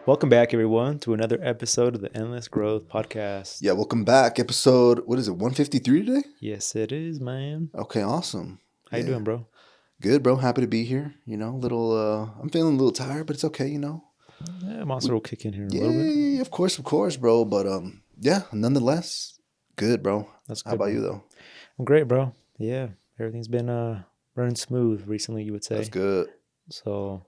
Welcome back, everyone, to another episode of the Endless Growth Podcast. Yeah, welcome back. Episode, what is it, 153 today? Yes, it is, man. Okay, awesome. How you doing, bro? Good, bro. Happy to be here. I'm feeling a little tired, but it's okay, Yeah, Monster will kick in here in a Yeah, little bit. of course, bro. But nonetheless, good, bro. That's good. How about bro. you, though? I'm great, bro. Yeah, everything's been running smooth recently, you would say. That's good. So,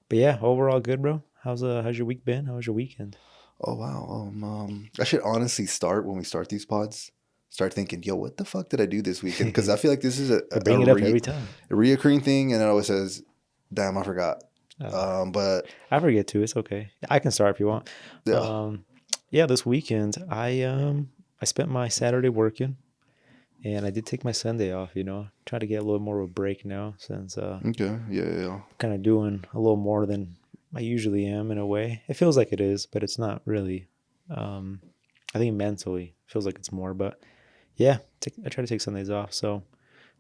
but yeah, overall good, bro. How's your week been? How was your weekend? Oh, wow. I should honestly start when we start these pods. Start thinking, yo, what the fuck did I do this weekend? Because I feel like this is I bring it up every time. a reoccurring thing, and it always says, damn, I forgot. But I forget too. It's okay. I can start if you want. yeah, This weekend I spent my Saturday working, and I did take my Sunday off. Try to get a little more of a break now since okay, yeah. kind of doing a little more than I usually am in a way. It feels like it is, but it's not really. I think mentally it feels like it's more, but yeah, I try to take Sundays off. So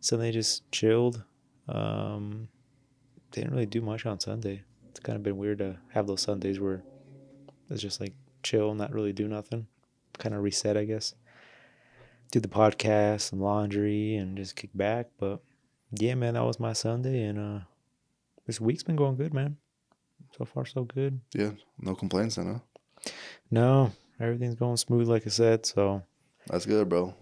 Sunday just chilled. Didn't really do much on Sunday. It's kind of been weird to have those Sundays where it's just like chill, not really do nothing. Kind of reset, I guess. Do the podcast, some laundry, and just kick back. But yeah, man, that was my Sunday, and this week's been going good, man. So far, so good. Yeah, no complaints then, huh? No, everything's going smooth, like I said. So That's good, bro.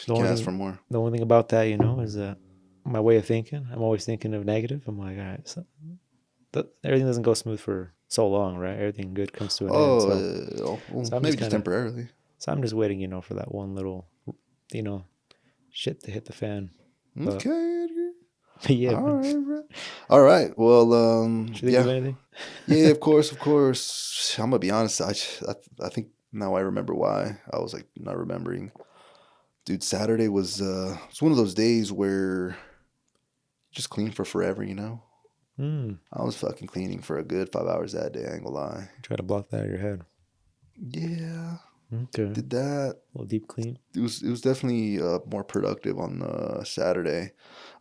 Can't ask for more. the only thing about that, is that my way of thinking. I'm always thinking of negative. I'm like, all right, so everything doesn't go smooth for so long, right? Everything good comes to an end. So Maybe just temporarily. So I'm just waiting, for that one little, shit to hit the fan. Okay, Edgar. Yeah. All right, bro. All right. Well, Should you think of anything? Yeah, of course. I'm gonna be honest. I think now I remember why I was like not remembering. Dude, Saturday was it's one of those days where just clean for forever, I was fucking cleaning for a good 5 hours that day. I ain't gonna lie. Try to block that out of your head. Yeah. Okay. Did that. A little deep clean. It was definitely more productive on Saturday.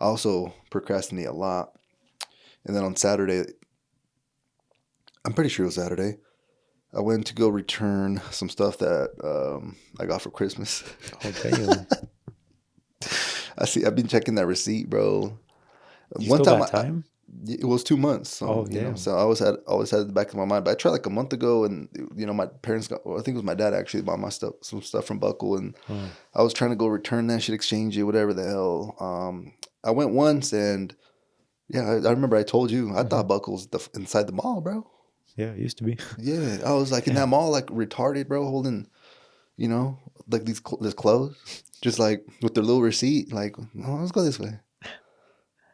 I also procrastinate a lot. And then on Saturday, I'm pretty sure it was Saturday, I went to go return some stuff that I got for Christmas. Oh, damn. I've been checking that receipt, bro. You still got time? It was 2 months. So, so I always had it in the back of my mind. But I tried like a month ago, and my parents I think it was my dad actually bought some stuff from Buckle, and I was trying to go return that shit, exchange it, whatever the hell. I went once, and yeah, I remember I told you I thought Buckle's inside the mall, bro. Yeah, it used to be. Yeah, I was like in that mall, like retarded, bro, holding, like this clothes, just like with their little receipt, like, oh, let's go this way.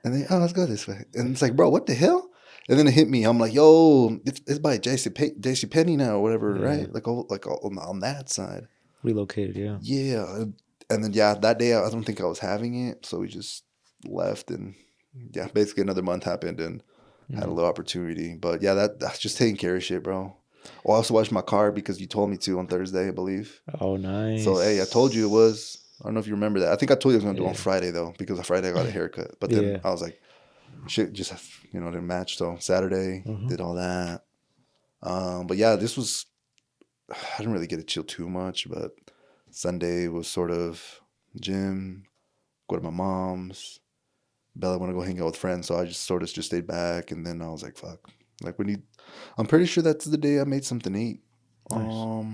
And then, let's go this way. And it's like, bro, what the hell? And then it hit me. I'm like, yo, it's by JC Penney now or whatever, right? Like on that side. Relocated, yeah. Yeah. And then, yeah, that day I don't think I was having it. So we just left, and yeah, basically another month happened and had a little opportunity. But yeah, that's just taking care of shit, bro. Oh, I also washed my car because you told me to on Thursday, I believe. Oh, nice. So, hey, I told you it was. I don't know if you remember that. I think I told you I was going to do it on Friday, though, because on Friday I got a haircut. But then I was like, shit, just, didn't match. So Saturday, did all that. But yeah, I didn't really get to chill too much. But Sunday was sort of gym, go to my mom's. Bella want to go hang out with friends. So I just sort of just stayed back. And then I was like, fuck. Like I'm pretty sure that's the day I made something to eat. Nice.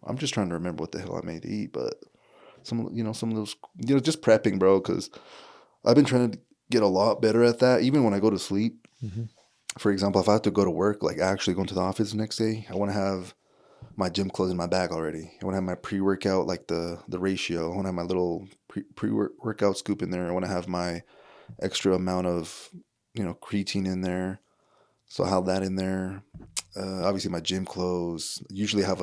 I'm just trying to remember what the hell I made to eat, but some of those, just prepping, bro, because I've been trying to get a lot better at that. Even when I go to sleep, for example, if I have to go to work, like actually going to the office the next day, I want to have my gym clothes in my bag already. I want to have my pre-workout, like the ratio. I want to have my little pre-workout scoop in there. I want to have my extra amount of, creatine in there. So I have that in there. Obviously my gym clothes. Usually I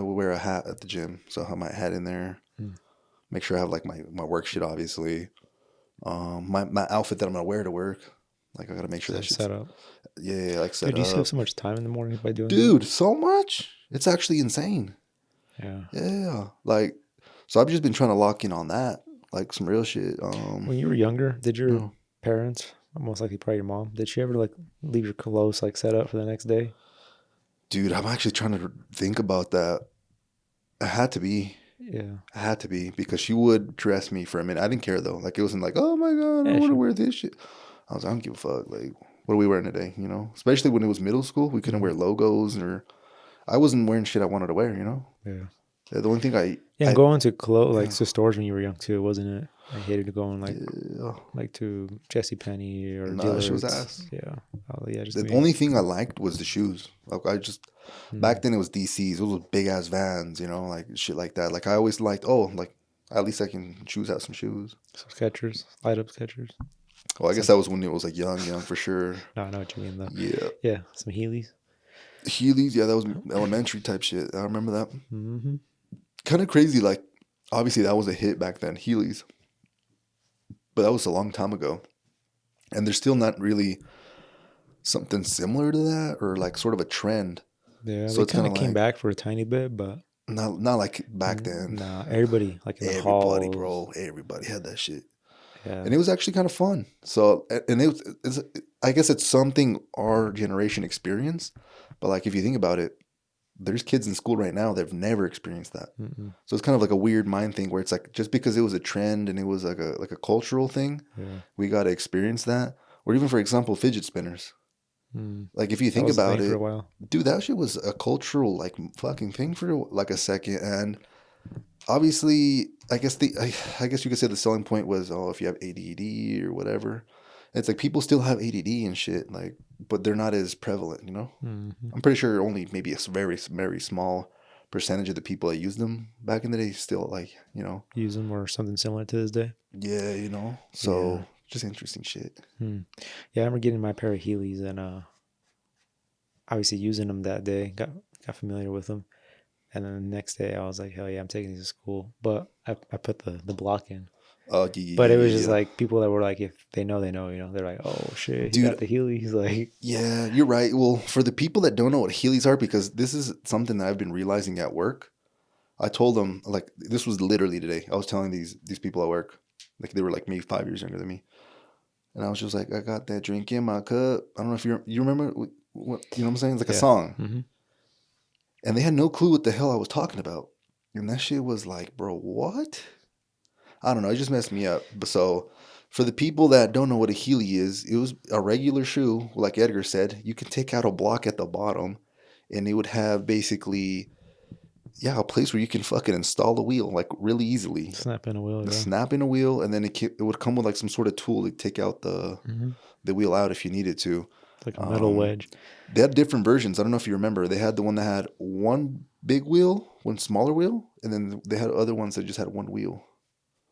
wear a hat at the gym. So I have my hat in there. Make sure I have like my work shit, obviously. My outfit that I'm gonna wear to work. Like I gotta make sure that shit's set up. Yeah, like set up. Do you save so much time in the morning by doing that? So much. It's actually insane. Yeah. Yeah. Like, so I've just been trying to lock in on that. Like some real shit. When you were younger, did your parents, most likely probably your mom, did she ever like leave your clothes like set up for the next day? Dude, I'm actually trying to think about that. It had to be. Yeah. It had to be because she would dress me for a minute. I didn't care though. Like it wasn't like, oh my God, I Yeah, want to sure. wear this shit. I was like, I don't give a fuck. Like, what are we wearing today? You know, especially when it was middle school, we couldn't wear logos or I wasn't wearing shit I wanted to wear. You know. Yeah. The only thing and going to to stores when you were young too, wasn't it? I hated going like to Jesse Penney or she was Dillard's. ass. Yeah. Oh yeah. The only thing I liked was the shoes. Like I just back then it was DCs. Those were big ass Vans. You know, like shit like that. Like I always liked. Oh, like at least I can choose out some shoes. Some Skechers, light up Skechers. Well, I guess that was when it was like young for sure. No, I know what you mean though. Yeah. Yeah. Some Heelys. Heelys, yeah, that was elementary type shit. I remember that. Mm-hmm. Kind of crazy. Like, obviously that was a hit back then, Heelys. But that was a long time ago. And there's still not really something similar to that or like sort of a trend. Yeah, so it kind of came back for a tiny bit, but not like back then. Nah, everybody like in the halls. Bro, everybody had that shit. Yeah. And it was actually kind of fun. So, and it's I guess it's something our generation experienced. But like if you think about it, there's kids in school right now that have never experienced that. Mm-mm. So it's kind of like a weird mind thing where it's like just because it was a trend and it was like a cultural thing, we got to experience that. Or even for example, fidget spinners. Like if you think about it, dude, that shit was a cultural like fucking thing for like a second. And obviously, I guess you could say the selling point was, oh, if you have ADD or whatever. It's like people still have ADD and shit, like, but they're not as prevalent, you know? Mm-hmm. I'm pretty sure only maybe a very, very small percentage of the people that use them back in the day still, like, you know. Use them or something similar to this day. Yeah, you know? So, just interesting shit. Yeah, I remember getting my pair of Heelys and obviously using them that day, got familiar with them. And then the next day I was like, hell yeah, I'm taking these to school. But I put the block in. Oh, yeah, but it was just like people that were like, if they know, you know. They're like, oh shit, dude, got the Heelys. Like, yeah, you're right. Well, for the people that don't know what Heelys are, because this is something that I've been realizing at work. I told them, like, this was literally today. I was telling these people at work, like they were like maybe 5 years younger than me, and I was just like, I got that drink in my cup. I don't know if you remember what you know what I'm saying? It's like a song, and they had no clue what the hell I was talking about, and that shit was like, bro, what? I don't know. It just messed me up. So for the people that don't know what a Heely is, it was a regular shoe. Like Edgar said, you can take out a block at the bottom and it would have basically, a place where you can fucking install the wheel like really easily. Snap in a wheel. Snap in a wheel. And then it would come with like some sort of tool to take out the wheel out if you needed to. Like a metal wedge. They had different versions. I don't know if you remember. They had the one that had one big wheel, one smaller wheel. And then they had other ones that just had one wheel.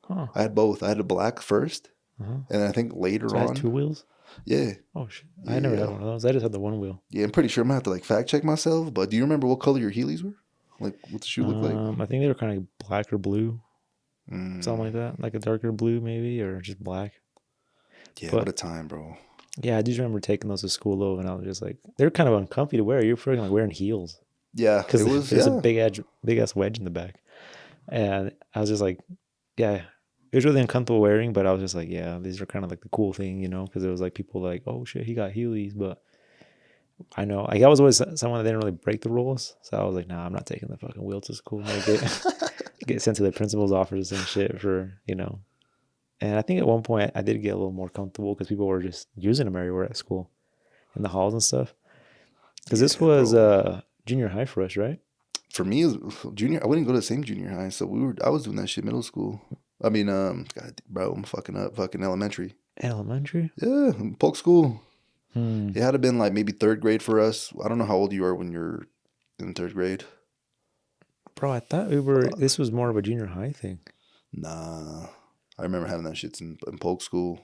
Huh. I had both. I had a black first, and I think later on. I had two wheels? Yeah. Oh, shit. I never had one of those. I just had the one wheel. Yeah, I'm pretty sure I'm going to have to like fact check myself, but do you remember what color your Heelys were? Like, what the shoe looked like? I think they were kind of black or blue. Something like that. Like a darker blue maybe, or just black. Yeah, but, what a time, bro. Yeah, I just remember taking those to school, though, and I was just like, they're kind of uncomfy to wear. You're freaking like wearing heels. Yeah, because there's a big ass wedge in the back. And I was just like, yeah. It was really uncomfortable wearing, but I was just like, yeah, these are kind of like the cool thing, you know, because it was like people like, oh shit, he got Heelys. But I know, like I was always someone that didn't really break the rules. So I was like, nah, I'm not taking the fucking wheel to school. Like get sent to the principal's office and shit for, you know. And I think at one point I did get a little more comfortable because people were just using them everywhere at school, in the halls and stuff. Because this was junior high for us, right? For me, it was junior. I wouldn't go to the same junior high, so I was doing that shit middle school. I mean, God, bro, I'm fucking up. Fucking elementary. Elementary? Yeah, Polk school. It had to been like maybe third grade for us. I don't know how old you are when you're in third grade. Bro, I thought this was more of a junior high thing. Nah. I remember having that shit in Polk school.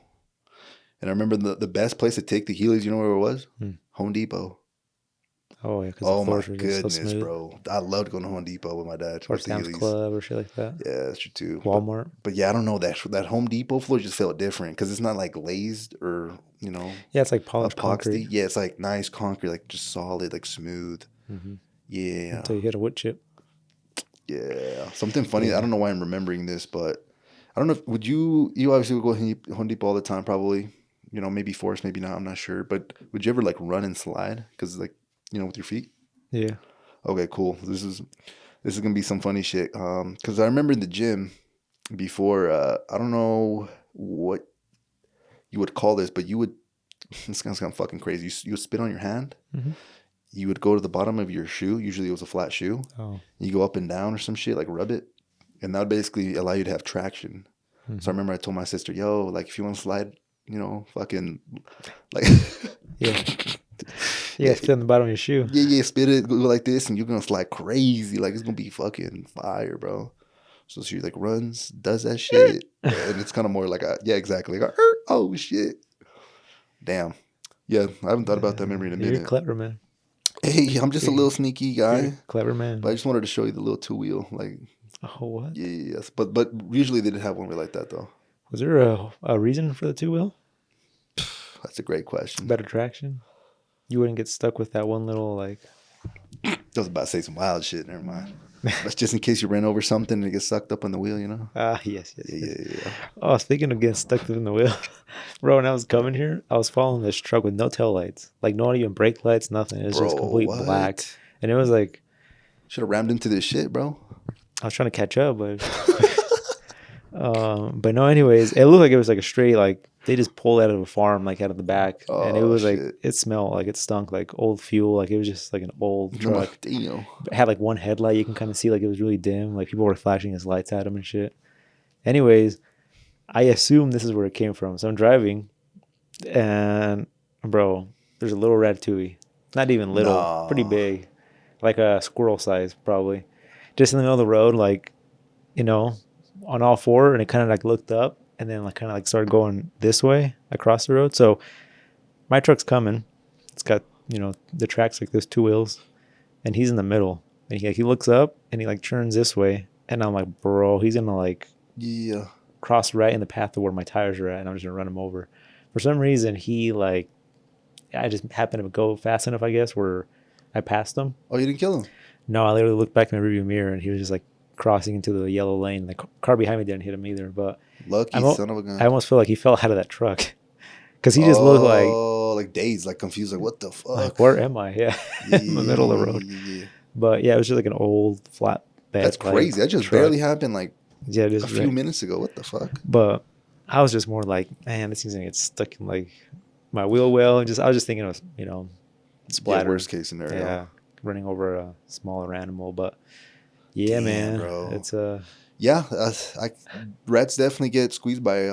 And I remember the best place to take the Heelys, you know where it was? Home Depot. Oh, yeah. Oh, my goodness, so bro. I loved going to Home Depot with my dad. Or Sam's Club or shit like that. Yeah, that's true, too. Walmart. But yeah, I don't know. That Home Depot floor just felt different because it's not like glazed or, you know. Yeah, it's like polished concrete. Yeah, it's like nice concrete, like just solid, like smooth. Yeah. Until you hit a wood chip. Yeah. Something funny. I don't know why I'm remembering this, but I don't know. Would you obviously would go to Home Depot all the time, probably. You know, maybe force, maybe not. I'm not sure. But would you ever like run and slide? Because like, you know, with your feet? Yeah. Okay, cool. This is gonna be some funny shit. Because I remember in the gym before. I don't know what you would call this, but you would. This sounds kind of fucking crazy. You would spit on your hand. Mm-hmm. You would go to the bottom of your shoe. Usually it was a flat shoe. Oh. You go up and down or some shit, like rub it, and that would basically allow you to have traction. Mm-hmm. So I remember I told my sister, "Yo, like if you want to slide, fucking like." Yeah. Yeah, spit on the bottom of your shoe. Yeah, spit it, go like this, and you're gonna slide crazy. Like it's gonna be fucking fire, bro. So she like runs, does that shit, and it's kind of more like exactly. Like oh shit, damn. Yeah, I haven't thought about that memory in a minute. You're clever, man. Hey, I'm just a little sneaky guy. You're clever, man. But I just wanted to show you the little 2-wheel, like. Oh, what? Yeah, yes, but usually they didn't have one like that though. Was there a reason for the 2-wheel? That's a great question. Better traction. You wouldn't get stuck with that one little like. I was about to say some wild shit. Never mind. That's just in case you ran over something and it gets sucked up on the wheel, you know? Yes. Yeah. Oh, speaking of getting stuck in the wheel, bro, when I was coming here, I was following this truck with no tail lights. Like, not even brake lights, nothing. It was just complete black. And it was like... Should have rammed into this shit, bro. I was trying to catch up, but... but no, anyways, it looked like it was like a straight, like, they just pulled out of a farm, like, out of the back. And it was like, it smelled like it stunk, like old fuel. Like, it was just like an old truck. Damn. It had like one headlight. You can kind of see like it was really dim. Like, people were flashing his lights at him and shit. Anyways, I assume this is where it came from. So I'm driving, and bro, there's a little ratatouille. Not even little, pretty big, like a squirrel size probably, just in the middle of the road, like, on all four, and it kind of like looked up and then like kind of like started going this way across the road. So my truck's coming. It's got the tracks like this, 2 wheels, and he's in the middle, and he looks up and he like turns this way, and I'm like, bro, he's gonna like. Yeah. Cross right in the path of where my tires are at, and I'm just gonna run him over. For some reason, I just happened to go fast enough, I guess, where I passed him. Oh, you didn't kill him? No, I literally looked back in my rearview mirror, and he was just like crossing into the yellow lane. The car behind me didn't hit him either, but lucky son of a gun. I almost feel like he fell out of that truck because he just looked like dazed, like confused, like what the fuck? Like, where am I? Yeah, in the middle of the road. Yeah. But yeah, it was just like an old flat bed. That's crazy. That just truck. Barely happened like. Yeah, it is a few minutes ago. What the fuck? But I was just more like, man, this thing's gonna get stuck in like my wheel well. I was just thinking of splatter. Yeah, worst case scenario. Yeah, running over a smaller animal. But yeah, damn, man, bro. It's yeah. Rats definitely get squeezed by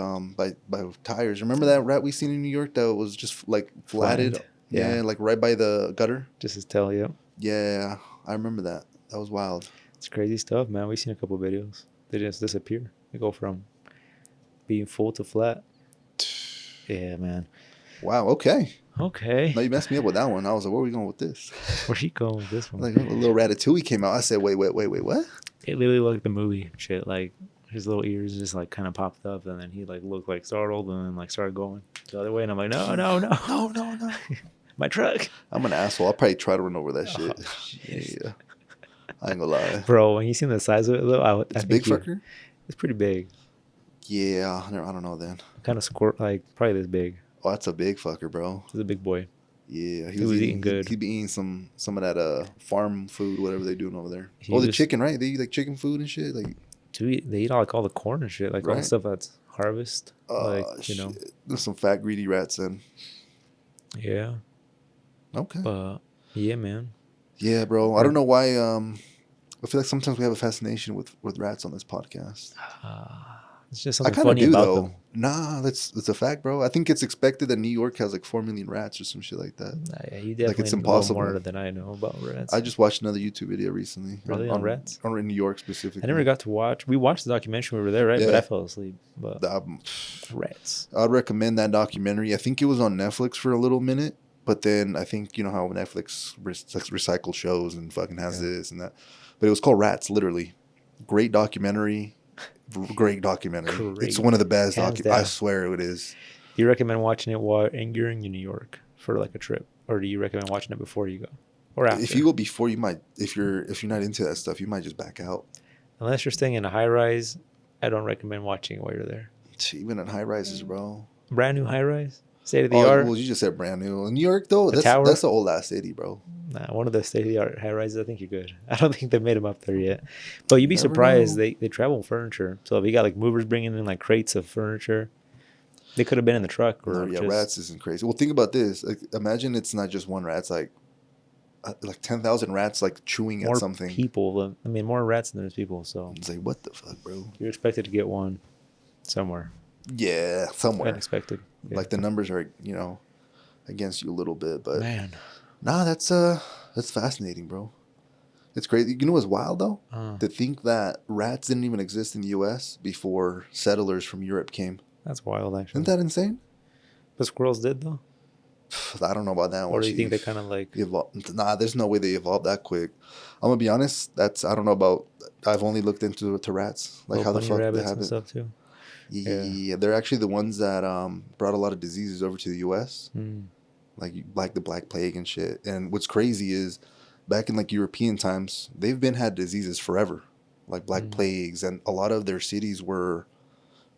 tires. Remember that rat we seen in New York that was just like flatted? Yeah, like right by the gutter. Just his tail. Yeah. Yeah, I remember that. That was wild. It's crazy stuff, man. We've seen a couple of videos. They just disappear. They go from being full to flat. Yeah, man. Wow. Okay. No, you messed me up with that one. I was like, where are we going with this? Where's he going with this one? Like a little ratatouille came out. I said, wait, what? It literally looked like the movie shit. Like his little ears just like kind of popped up, and then he like looked like startled, and then like started going the other way. And I'm like, no. My truck. I'm an asshole. I'll probably try to run over that shit. Yeah. I ain't gonna lie. Bro, when you seen the size of it, though, it's a big fucker? It's pretty big. Yeah, I don't know then. Kind of squirt, like, probably this big. Oh, that's a big fucker, bro. He's a big boy. Yeah, he was eating good. He'd be eating some of that farm food, whatever they're doing over there. The chicken, right? They eat, like, chicken food and shit? Like, dude, they eat like all the corn and shit. Like, all the stuff that's harvest. There's some fat, greedy rats then. Yeah. Okay. But, yeah, man. Yeah, bro. I don't know why. I feel like sometimes we have a fascination with rats on this podcast. It's just something funny about them. Nah, it's a fact, bro. I think it's expected that New York has like 4 million rats or some shit like that. Yeah, you definitely like it's impossible. Know more than I know about rats. I just watched another YouTube video recently. Really on rats? On New York specifically. I never got to watch. We watched the documentary when we were there, right? Yeah. But I fell asleep. But rats. I'd recommend that documentary. I think it was on Netflix for a little minute. But then I think, how Netflix recycles shows and fucking has this and that. But it was called Rats, literally. Great documentary. It's one of the best I swear it is. You recommend watching it while you're in New York for like a trip? Or do you recommend watching it before you go? Or after? If you go before, you might, if you're not into that stuff, you might just back out. Unless you're staying in a high rise, I don't recommend watching it while you're there. Even in high rises, bro. Brand new high rise? State of the art. Well, you just said brand new. In New York, though, that's an old ass city, bro. Nah, one of the state-of-the-art high-rises, I think you're good. I don't think they made them up there yet. But you'd be surprised. They travel furniture. So if you got like movers bringing in like crates of furniture, they could have been in the truck. Or yeah, rats isn't crazy. Well, think about this. Like, imagine it's not just one rat. It's like 10,000 rats like chewing more at something. People. I mean, more rats than there's people. So it's like, what the fuck, bro? You're expected to get one somewhere. Yeah, somewhere. Unexpected. Yeah. Like the numbers are, against you a little bit, but man, nah, that's fascinating, bro. It's crazy. You know what's wild though? To think that rats didn't even exist in the U.S. before settlers from Europe came. That's wild, actually. Isn't that insane? But squirrels did though. I don't know about that one. Or do you think they kind of like evolved? Nah, there's no way they evolved that quick. I'm gonna be honest. I don't know about. I've only looked into rats, like how the fuck they have it. Stuff too. Yeah, they're actually the ones that brought a lot of diseases over to the U.S. Like the Black Plague and shit. And what's crazy is, back in like European times, they've had diseases forever, like Black Plagues, and a lot of their cities were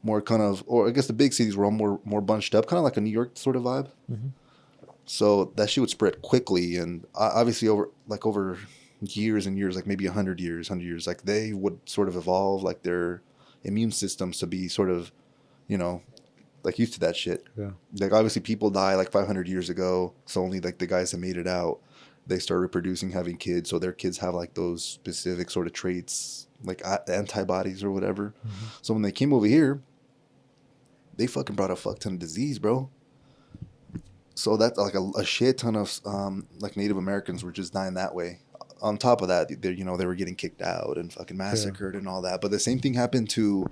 more kind of, or I guess the big cities were all more bunched up, kind of like a New York sort of vibe. Mm-hmm. So that shit would spread quickly, and obviously over years and years, like maybe 100 years, like they would sort of evolve like their immune systems to be sort of, like used to that shit. Yeah. Like obviously people die like 500 years ago, so only like the guys that made it out, they start reproducing, having kids, so their kids have like those specific sort of traits, like antibodies or whatever. Mm-hmm. So when they came over here, they fucking brought a fuck ton of disease, bro. So that's like a shit ton of like Native Americans were just dying that way. On top of that, they were getting kicked out and fucking massacred and all that. But the same thing happened to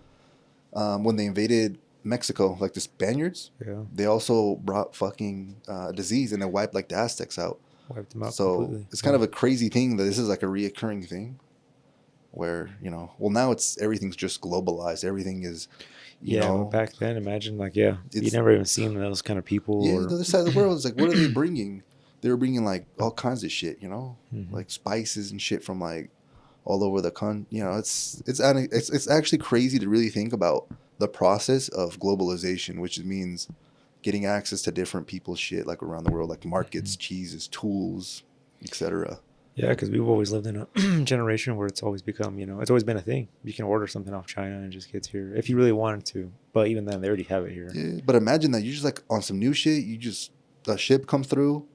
when they invaded Mexico, like the Spaniards. Yeah. They also brought fucking disease, and they wiped like the Aztecs out. Wiped them out completely. It's kind of a crazy thing that this is like a reoccurring thing where, well, now everything's just globalized. Everything is, well, back then, imagine like, you never even seen those kind of people. Yeah, the other side of the world is like, what are they bringing? They were bringing like all kinds of shit, like spices and shit from like all over the country. It's actually crazy to really think about the process of globalization, which means getting access to different people's shit like around the world, like markets, cheeses, tools, etc. Yeah, because we've always lived in a generation where it's always become, it's always been a thing. You can order something off China and it just gets here if you really wanted to. But even then, they already have it here. Yeah, but imagine that you're just like on some new shit. A ship comes through,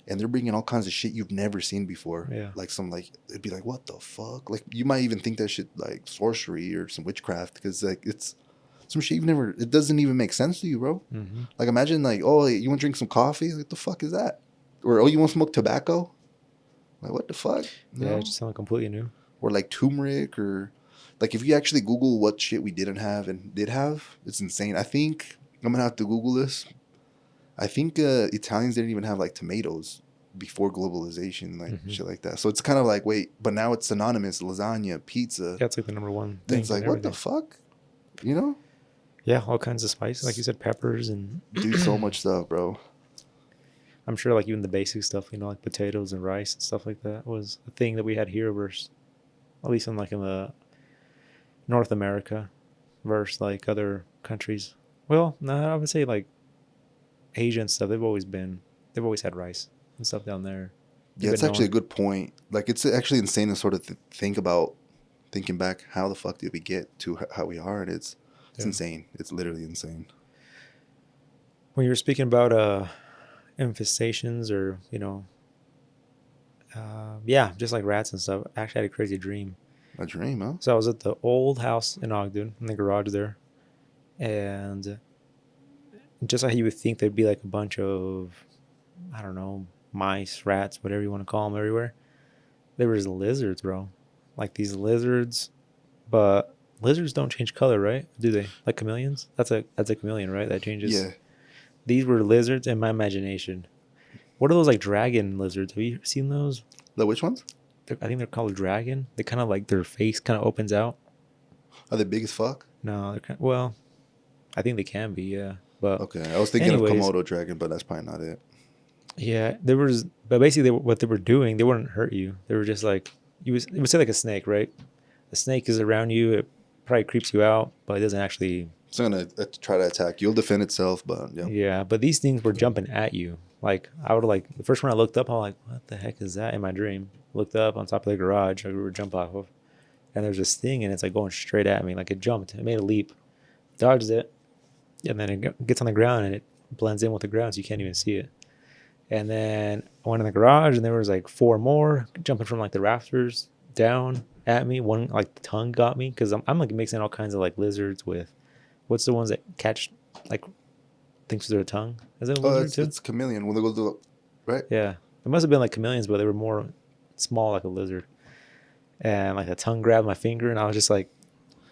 and they're bringing all kinds of shit you've never seen before. Yeah. Like it'd be like, what the fuck? Like you might even think that shit like sorcery or some witchcraft, because like it's some shit it doesn't even make sense to you, bro. Mm-hmm. Like imagine like, oh, you want to drink some coffee? Like, what the fuck is that? Or, oh, you want to smoke tobacco? Like, what the fuck? Yeah, it just sounds completely new. Or like turmeric, or like if you actually Google what shit we didn't have and did have, it's insane. I think I'm going to have to Google this. I think Italians didn't even have like tomatoes before globalization, like shit like that. So it's kind of like, wait, but now it's synonymous, lasagna, pizza. Yeah, it's like the number one thing. It's like, what the fuck? Yeah, all kinds of spices, like you said, peppers and... Dude, so much stuff, bro. I'm sure like even the basic stuff, like potatoes and rice and stuff like that was a thing that we had here versus, at least in the North America versus like other countries. Well, no, I would say like Asia and stuff, they've always had rice and stuff down there. Yeah, it's actually a good point. Like it's actually insane to sort of think about, thinking back, how the fuck did we get to how we are? And it's insane. It's literally insane. When you were speaking about infestations or, just like rats and stuff, I actually had a crazy dream. A dream, huh? So I was at the old house in Ogden, in the garage there, and just like you would think there'd be like a bunch of, I don't know, mice, rats, whatever you want to call them everywhere. There was lizards, bro. Like these lizards, but lizards don't change color, right? Do they? Like chameleons? That's a chameleon, right? That changes. Yeah. These were lizards in my imagination. What are those like dragon lizards? Have you seen those? The which ones? I think they're called dragon. They kind of like their face kind of opens out. Are they big as fuck? No, they're well, I think they can be, yeah. But okay, I was thinking of Komodo dragon, but that's probably not it. Yeah, but basically what they were doing, they wouldn't hurt you. They were just like, it would say like a snake, right? A snake is around you. It probably creeps you out, but it doesn't actually. It's going to try to attack you. It'll defend itself, but yeah. Yeah, but these things were jumping at you. Like I would like the first one I looked up, I'm like, what the heck is that in my dream? Looked up on top of the garage I would jump off of, and there's this thing and it's like going straight at me. Like it jumped, it made a leap, dodged it, and then it gets on the ground and it blends in with the ground so you can't even see it. And then I went in the garage and there was like 4 more jumping from like the rafters down at me. One like the tongue got me because I'm like mixing all kinds of like lizards with what's the ones that catch like things with their tongue? Is it a lizard too? It's chameleon when they go to right. Yeah, it must have been like chameleons, but they were more small like a lizard. And like a tongue grabbed my finger and I was just like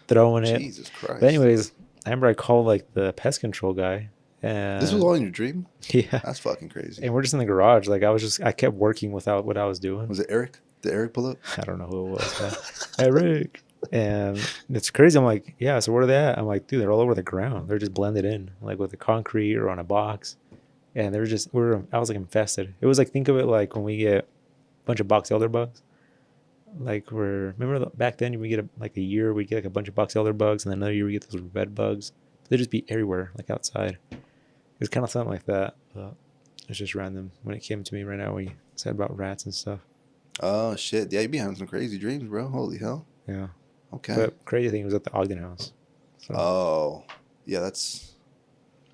throwing it. Jesus Christ! But anyways, I remember I called like the pest control guy. And this was all in your dream? Yeah. That's fucking crazy. And we're just in the garage. Like I kept working without what I was doing. Was it Eric? Did Eric pull up? I don't know who it was. Eric. And it's crazy. I'm like, yeah, so where are they at? I'm like, dude, they're all over the ground. They're just blended in, like with the concrete or on a box. And they're just, I was like infested. It was like, think of it like when we get a bunch of box elder bugs. Like remember back then we get like a year, we get like a bunch of box elder bugs. And then another year we get those red bugs. They'd just be everywhere, like outside. It's kind of something like that, but it's just random when it came to me right now. We said about rats and stuff. Oh shit! Yeah, you be having some crazy dreams, bro. Holy hell! Yeah. Okay. But crazy thing was at the Ogden house. So. Oh, yeah. That's.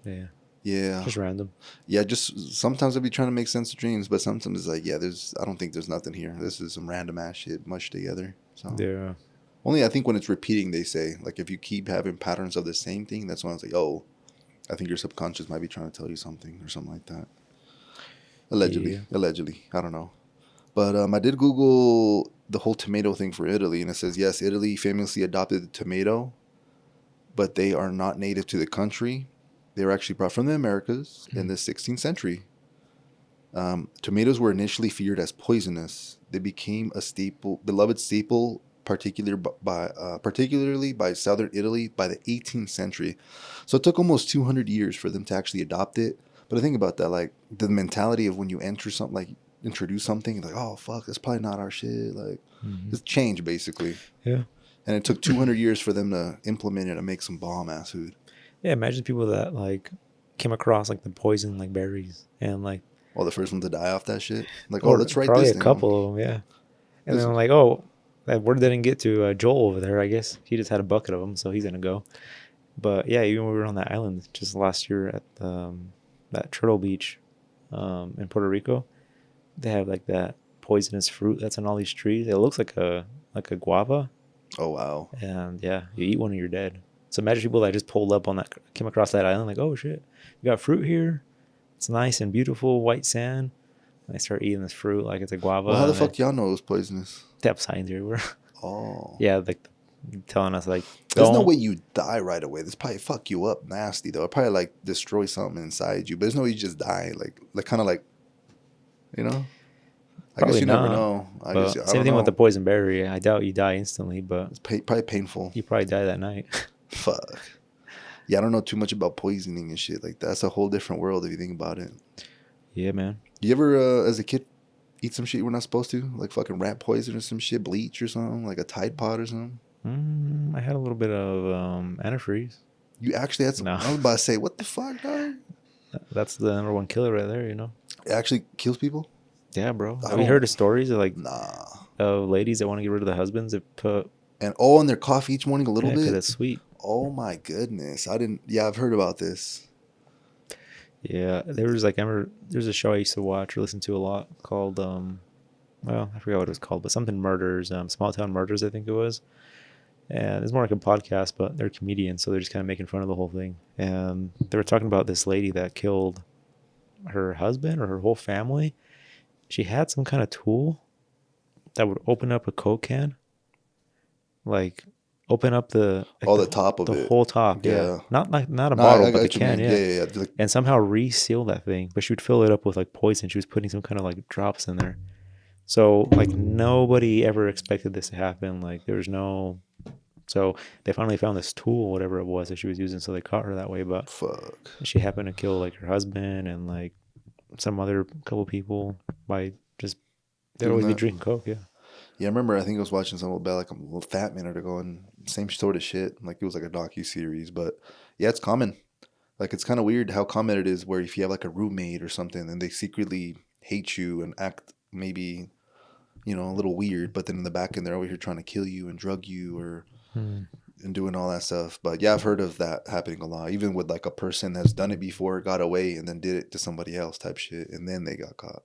Yeah. Yeah. Just random. Yeah. Just sometimes I'll be trying to make sense of dreams, but sometimes it's like, yeah, I don't think there's nothing here. This is some random ass shit mushed together. So. Yeah. Only I think when it's repeating, they say like if you keep having patterns of the same thing, that's when it's like, oh. I think your subconscious might be trying to tell you something or something like that. Allegedly. Yeah. Allegedly. I don't know. But I did Google the whole tomato thing for Italy, and it says, yes, Italy famously adopted the tomato, but they are not native to the country. They were actually brought from the Americas in the 16th century. Tomatoes were initially feared as poisonous. They became a beloved staple, particularly by southern Italy by the 18th century. So it took almost 200 years for them to actually adopt it. But I think about that, like the mentality of when you introduce something, like, oh fuck, that's probably not our shit. Like it's change basically. Yeah. And it took 200 years for them to implement it and make some bomb ass food. Yeah, imagine people that like came across like the poison like berries and like. Oh, the first one to die off that shit. Like, oh, let's write probably this. Probably a couple of them, yeah. And then I'm like, oh, that word didn't get to Joel over there. I guess he just had a bucket of them, so he's gonna go. But yeah, even when we were on that island just last year at that Turtle Beach in Puerto Rico, they have like that poisonous fruit that's on all these trees. It looks like a guava. Oh wow! And yeah, you eat one and you're dead. So imagine people that just pulled up on that, came across that island, like, oh shit, you got fruit here. It's nice and beautiful white sand. And they start eating this fruit like it's a guava. Well, how the fuck do y'all know it was poisonous? They have signs everywhere. Oh. Yeah, like telling us like. There's no way you die right away. This probably fuck you up nasty though. It probably like destroy something inside you. But there's no way you just die. Like kind of like, you know. I guess you never know. Same thing with the poison berry. I doubt you die instantly, but it's probably painful. You probably die that night. Fuck. Yeah, I don't know too much about poisoning and shit. Like that's a whole different world if you think about it. Yeah, man. You ever, as a kid, eat some shit you were not supposed to, like fucking rat poison or some shit, bleach or something, like a Tide Pod or something? I had a little bit of antifreeze. You actually had some? No. I was about to say, what the fuck, dog? That's the number one killer right there, you know. It actually kills people. Yeah, bro. Have you heard of stories of like of ladies that want to get rid of the husbands that put in their coffee each morning a little bit? Because it's sweet. Oh my goodness. I didn't. Yeah, I've heard about this. Yeah, there's a show I used to watch or listen to a lot called I forgot what it was called, but something murders, Small Town Murders, I think it was. And it's more like a podcast, but they're comedians, so they're just kind of making fun of the whole thing. And they were talking about this lady that killed her husband or her whole family. She had some kind of tool that would open up a Coke can, like open up the top of it, the whole top, yeah. Not a bottle, but the can, yeah. And somehow reseal that thing. But she would fill it up with like poison. She was putting some kind of like drops in there. So like nobody ever expected this to happen. Like there was no. So they finally found this tool, whatever it was that she was using. So they caught her that way. But fuck, she happened to kill like her husband and like some other couple people by just they'd always be drinking Coke, yeah. Yeah, I remember. I think I was watching something about like a little fat minute ago, and same sort of shit. Like it was like a docu-series, but yeah, it's common. Like, it's kind of weird how common it is where if you have like a roommate or something and they secretly hate you and act maybe, you know, a little weird, but then in the back end they're over here trying to kill you and drug you or and doing all that stuff. But yeah, I've heard of that happening a lot, even with like a person that's done it before, got away, and then did it to somebody else type shit, and then they got caught.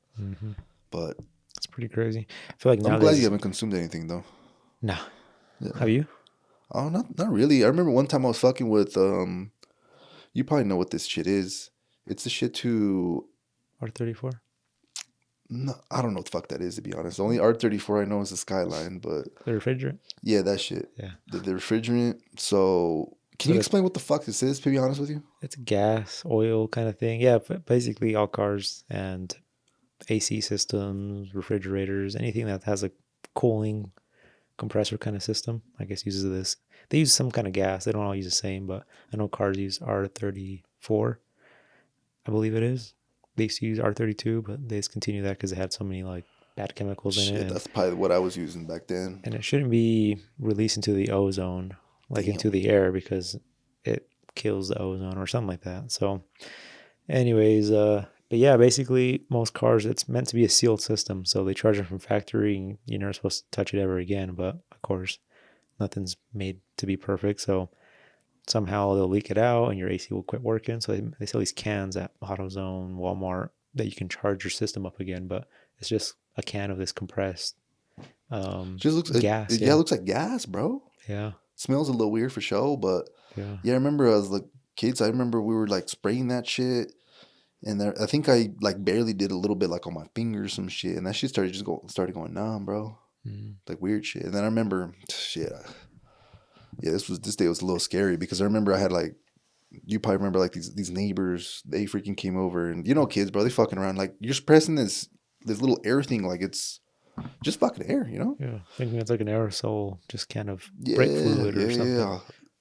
But it's pretty crazy. I feel like I'm glad you haven't consumed anything though. No. Yeah. Have you? Oh, not really. I remember one time I was fucking with you probably know what this shit is. It's the shit to R34. No, I don't know what the fuck that is, to be honest. The only R34 I know is the Skyline, but the refrigerant. Yeah, that shit. Yeah, the refrigerant. So, can you explain what the fuck this is? To be honest with you, it's a gas, oil kind of thing. Yeah, but basically all cars and AC systems, refrigerators, anything that has a cooling compressor kind of system, I guess uses this. They use some kind of gas. They don't all use the same, but I know cars use R34. I believe it is. They used to use R32, but they discontinued that because it had so many like bad chemicals in it. That's probably what I was using back then. And it shouldn't be released into the ozone, like into the air, because it kills the ozone or something like that. So, anyways, but yeah, basically most cars, it's meant to be a sealed system. So they charge them from factory, and you're not supposed to touch it ever again. But of course, nothing's made to be perfect. So somehow they'll leak it out and your AC will quit working. So they sell these cans at AutoZone, Walmart, that you can charge your system up again, but it's just a can of this compressed just looks gas. It looks like gas, bro. Yeah. Smells a little weird for sure, but yeah, I remember as like kids, I remember we were like spraying that shit, and I think I like barely did a little bit like on my fingers, some shit, and that shit started going numb, bro. Like weird shit. And then I remember shit. This day was a little scary because I remember I had like, you probably remember like these neighbors, they freaking came over, and you know kids, bro, they fucking around like you're just pressing this little air thing like it's just fucking air, you know? Yeah, thinking it's like an aerosol, just kind of brake fluid or something. Yeah.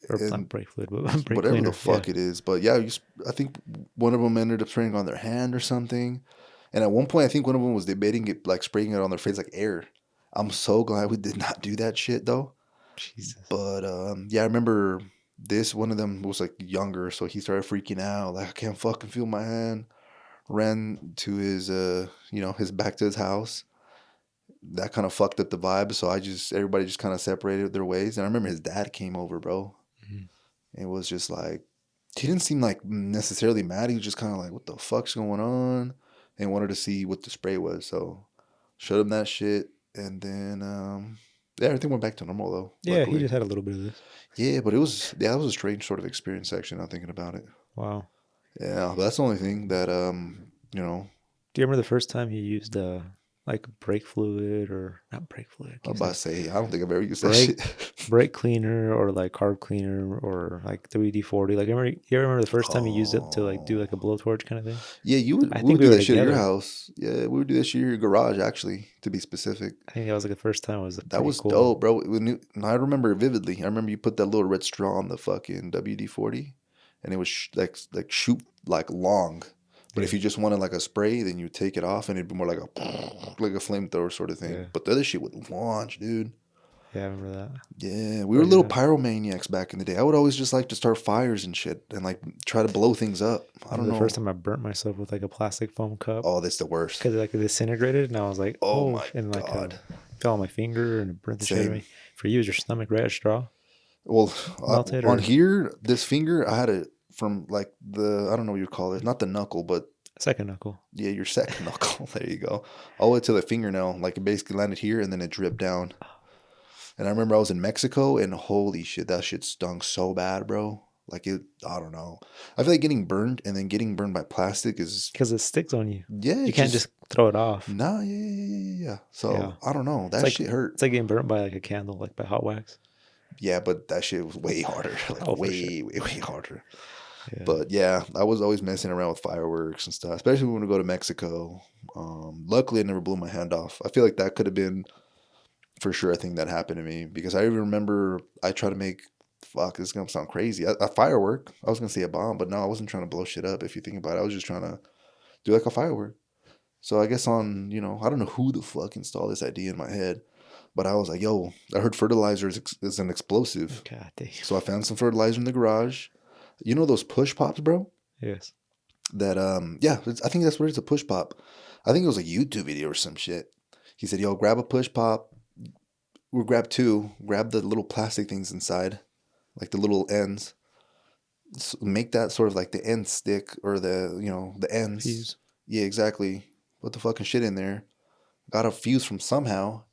Or not brake fluid, but brake whatever cleaner. The fuck it is. But yeah, I think one of them ended up spraying on their hand or something. And at one point, I think one of them was debating it, like spraying it on their face like air. I'm so glad we did not do that shit though. Jesus. But yeah, I remember one of them was like younger, so he started freaking out, like I can't fucking feel my hand. Ran to his his back to his house. That kind of fucked up the vibe, so everybody just kind of separated their ways. And I remember his dad came over, bro. It was just like, he didn't seem like necessarily mad. He was just kind of like, what the fuck's going on? And wanted to see what the spray was. So showed him that shit. And then, yeah, everything went back to normal though. Yeah, luckily. He just had a little bit of this. Yeah, but that was a strange sort of experience actually, now thinking about it. Wow. Yeah, but that's the only thing that, Do you remember the first time you used like brake fluid or not brake fluid? I was about to say, I don't think I've ever used that shit. Brake cleaner or like carb cleaner or like WD-40. Like, you remember the first time you used it to like do like a blowtorch kind of thing? Yeah, we would do that shit at your house. Yeah, we would do that shit in your garage, actually, to be specific. I think that was like the first time. That was cool. Dope, bro. I remember it vividly. I remember you put that little red straw on the fucking WD-40, and it was like shoot like long. But if you just wanted like a spray, then you take it off and it'd be more like a flamethrower sort of thing. Yeah. But the other shit would launch, dude. Yeah, I remember that. Yeah, we were little pyromaniacs back in the day. I would always just like to start fires and shit and like try to blow things up. I don't know. The first time I burnt myself with like a plastic foam cup. Oh, that's the worst. Because it disintegrated and I was like, oh my and like God. Fell on my finger and it burnt the shit out of me. For you, is your stomach red as straw? Well, on here, this finger, I had it from like I don't know what you call it, not the knuckle, but second knuckle. Yeah, your second knuckle. There you go. All the way to the fingernail. Like it basically landed here and then it dripped down. And I remember I was in Mexico and holy shit, that shit stung so bad, bro. Like I don't know. I feel like getting burned and then getting burned by plastic is because it sticks on you. Yeah, you can't just throw it off. Nah, yeah. So I don't know. That shit hurt. It's like getting burnt by like a candle, like by hot wax. Yeah, but that shit was way harder. Like way harder. Yeah. But yeah, I was always messing around with fireworks and stuff, especially when we go to Mexico. Luckily, I never blew my hand off. I feel like that could have been for sure a thing that happened to me because I even remember I tried to make, this is going to sound crazy, a firework. I was going to say a bomb, but no, I wasn't trying to blow shit up. If you think about it, I was just trying to do like a firework. So I guess I don't know who the fuck installed this idea in my head, but I was like, yo, I heard fertilizer is an explosive. God damn. So I found some fertilizer in the garage. You know those push pops, bro? Yes. That I think that's what it's a push pop. I think it was a YouTube video or some shit. He said, "Yo, grab a push pop. We'll grab two. Grab the little plastic things inside, like the little ends. Make that sort of like the end stick or the ends. Fuse. Yeah, exactly. Put the fucking shit in there. Got a fuse from somehow,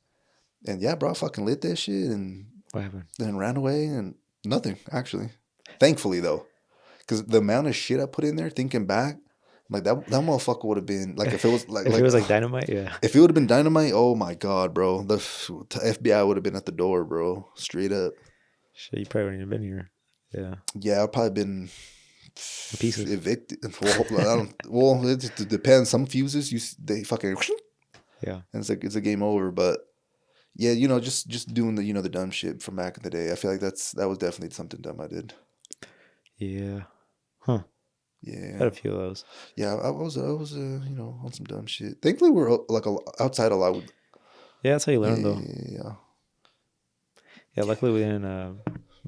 and yeah, bro, I fucking lit that shit and What happened? then ran away and nothing actually. Thankfully though, because the amount of shit I put in there, thinking back, like that motherfucker would have been like if it was If it was like dynamite, yeah. if it would have been dynamite, oh my god, bro, the FBI would have been at the door, bro, straight up. Shit, you probably wouldn't have been here. Yeah. Yeah, I've probably been pieces. Evicted. Well, it depends. Some fuses, they fucking yeah, and it's a game over. But yeah, just doing the dumb shit from back in the day. I feel like that was definitely something dumb I did. Yeah. Huh. Yeah. Had a few of those. Yeah, I was on some dumb shit. Thankfully, we're like outside a lot. Yeah, that's how you learn, though. Yeah. Yeah, luckily we didn't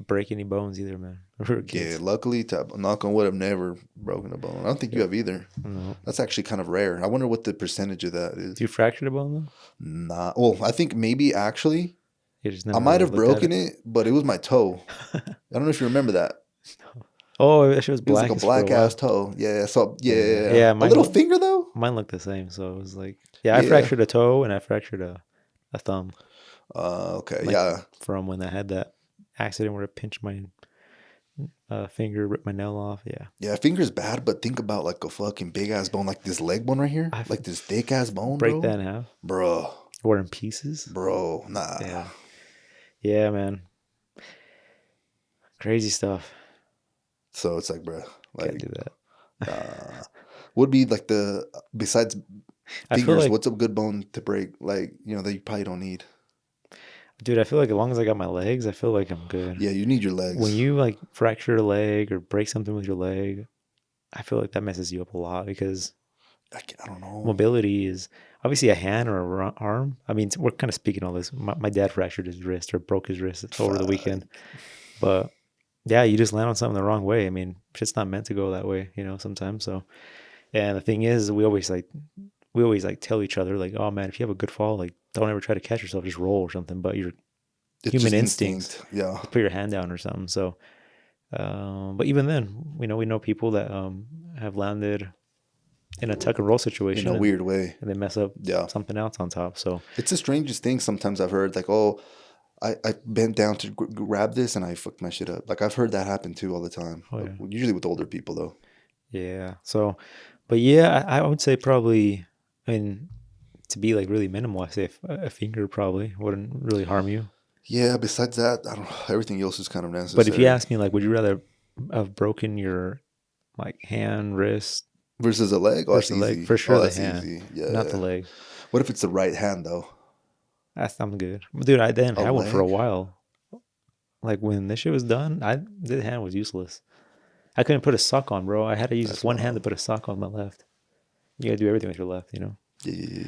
break any bones either, man. We were kids. Yeah, luckily, knock on wood, I've never broken a bone. I don't think you have either. No. That's actually kind of rare. I wonder what the percentage of that is. You fractured a bone, though? Nah. Well, I think maybe actually I might really have broken it, but it was my toe. I don't know if you remember that. Oh, that shit was black. It was like a black ass toe. Yeah. So yeah. Yeah. A little finger though. Mine looked the same. So it was like, I fractured a toe and I fractured a thumb. Okay. Like, yeah. From when I had that accident where I pinched my finger, ripped my nail off. Yeah. Yeah, finger's bad, but think about like a fucking big ass bone, like this leg bone right here, like this thick ass bone. Break that in half, bro. Or in pieces, bro. Nah. Yeah, man. Crazy stuff. So it's like, bro, like, can't do that. Would be like besides fingers, like, what's a good bone to break? Like, that you probably don't need. Dude, I feel like as long as I got my legs, I feel like I'm good. Yeah, you need your legs. When you like fracture a leg or break something with your leg, I feel like that messes you up a lot because I don't know. Mobility is obviously a hand or an arm. I mean, we're kind of speaking all this. My dad fractured his wrist or broke his wrist over the weekend. But yeah, you just land on something the wrong way. I mean, shit's not meant to go that way, sometimes. So, and the thing is, we always tell each other like, oh man, if you have a good fall, like don't ever try to catch yourself, just roll or something. But your human instincts, put your hand down or something. So, but even then, we know people that have landed in a tuck and roll situation in a weird way, and they mess up something else on top. So it's the strangest thing. Sometimes I've heard like, oh, I bent down to grab this and I fucked my shit up. Like I've heard that happen too all the time. Oh, yeah. Usually with older people though. Yeah. So, but yeah, I would say probably, I mean, to be like really minimal, I say a finger probably wouldn't really harm you. Yeah. Besides that, I don't know. Everything else is kind of necessary. But if you ask me, like, would you rather have broken your like hand, wrist versus a leg? Versus the leg, for sure. The hand, easy. Yeah, not the leg. What if it's the right hand though? I'm good, dude. I didn't have one for a while. Like when this shit was done, this hand was useless. I couldn't put a sock on, bro. I had to use one hand to put a sock on my left. You gotta do everything with your left, Yeah.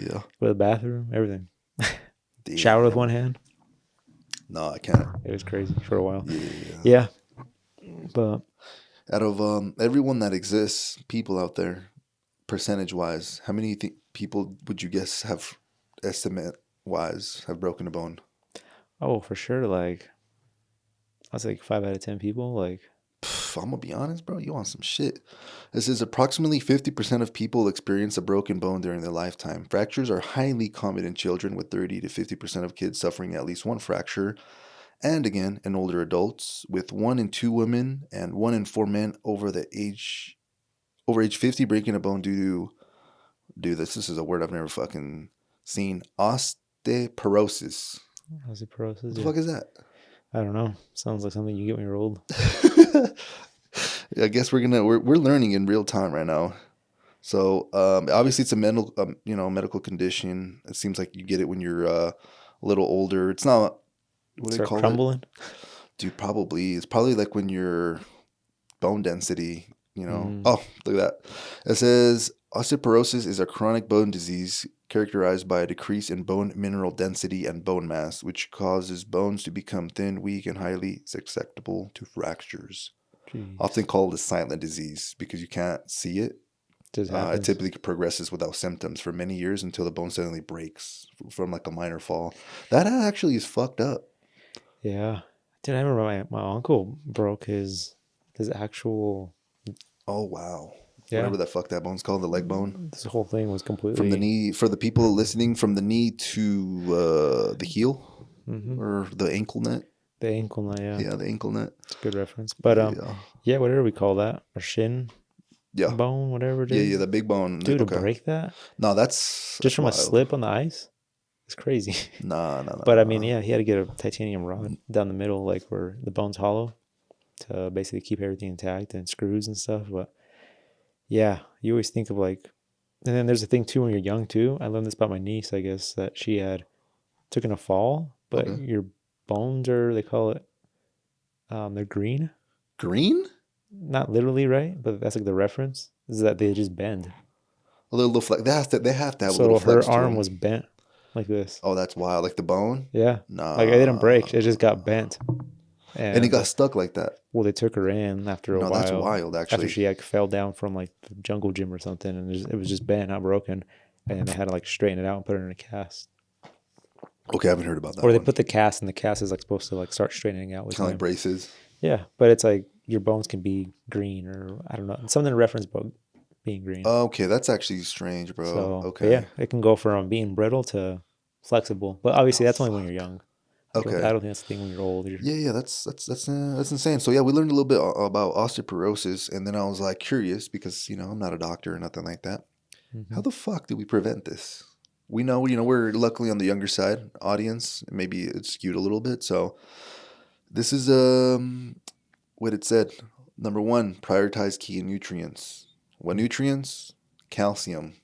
Go to the bathroom, everything. Shower with one hand. No, I can't. It was crazy for a while. Yeah. But out of everyone that exists, people out there, percentage-wise, how many people would you guess have, estimate-wise, have broken a bone? Oh, for sure. Like, that's like 5 out of 10 people. Like, I'm gonna be honest, bro. You want some shit? This is approximately 50% of people experience a broken bone during their lifetime. Fractures are highly common in children, with 30 to 50% of kids suffering at least one fracture. And again, in older adults, with 1 in 2 women and 1 in 4 men over age 50 breaking a bone due to this is a word I've never fucking seen. Osteoporosis. Osteoporosis. What the fuck is that? I don't know. Sounds like something you get when you're old. I guess we're learning in real time right now. So obviously it's a medical condition. It seems like you get it when you're a little older. It's not what do they call crumbling? Dude, probably. It's probably like when your bone density, Oh, look at that. It says osteoporosis is a chronic bone disease characterized by a decrease in bone mineral density and bone mass, which causes bones to become thin, weak, and highly susceptible to fractures. often called a silent disease because you can't see it. It typically progresses without symptoms for many years until the bone suddenly breaks from like a minor fall. That actually is fucked up. Yeah. Dude, I remember my uncle broke his actual... Oh, wow. Yeah. Whatever that fuck that bone's called, the leg bone. This whole thing was completely... From the knee, for the people listening, from the knee to the heel or the ankle net. The ankle net, yeah. Yeah, the ankle net. It's a good reference. But, yeah, whatever we call that. Or shin bone, whatever it is. Yeah, the big bone. Dude, to break that? No, that's just from wild. A slip on the ice? It's crazy. Nah. But, I mean, yeah, he had to get a titanium rod down the middle, like where the bone's hollow, to basically keep everything intact and screws and stuff. But, yeah, you always think of like... And then there's a thing, too, when you're young, too. I learned this about my niece, I guess, that she had taken a fall, but your bones are, they call it, they're green. Green? Not literally, right? But that's like the reference, is that they just bend. A little flex. They have to have a so little flex. So her arm was bent like this. Oh, that's wild. Like the bone? Yeah. Nah. Like it didn't break. It just got bent. And it got stuck like that. Well, they took her in after a while. No, that's wild, actually. After she like fell down from like the jungle gym or something, and it was just bent, not broken, and they had to like straighten it out and put her in a cast. Okay, I haven't heard about that. Or they put the cast, and the cast is like supposed to like start straightening out with kind of like braces. Yeah, but it's like your bones can be green, or I don't know, something to reference about being green. Okay, that's actually strange, bro. So, okay, yeah, it can go from being brittle to flexible, but obviously that's only when you're young. Okay, I don't think that's the thing when you're old. Yeah, that's insane. So yeah, we learned a little bit about osteoporosis, and then I was like curious because I'm not a doctor or nothing like that. How the fuck do we prevent this? We know, we're luckily on the younger side audience. Maybe it's skewed a little bit. So this is what it said. Number 1, prioritize key nutrients. What nutrients? Calcium,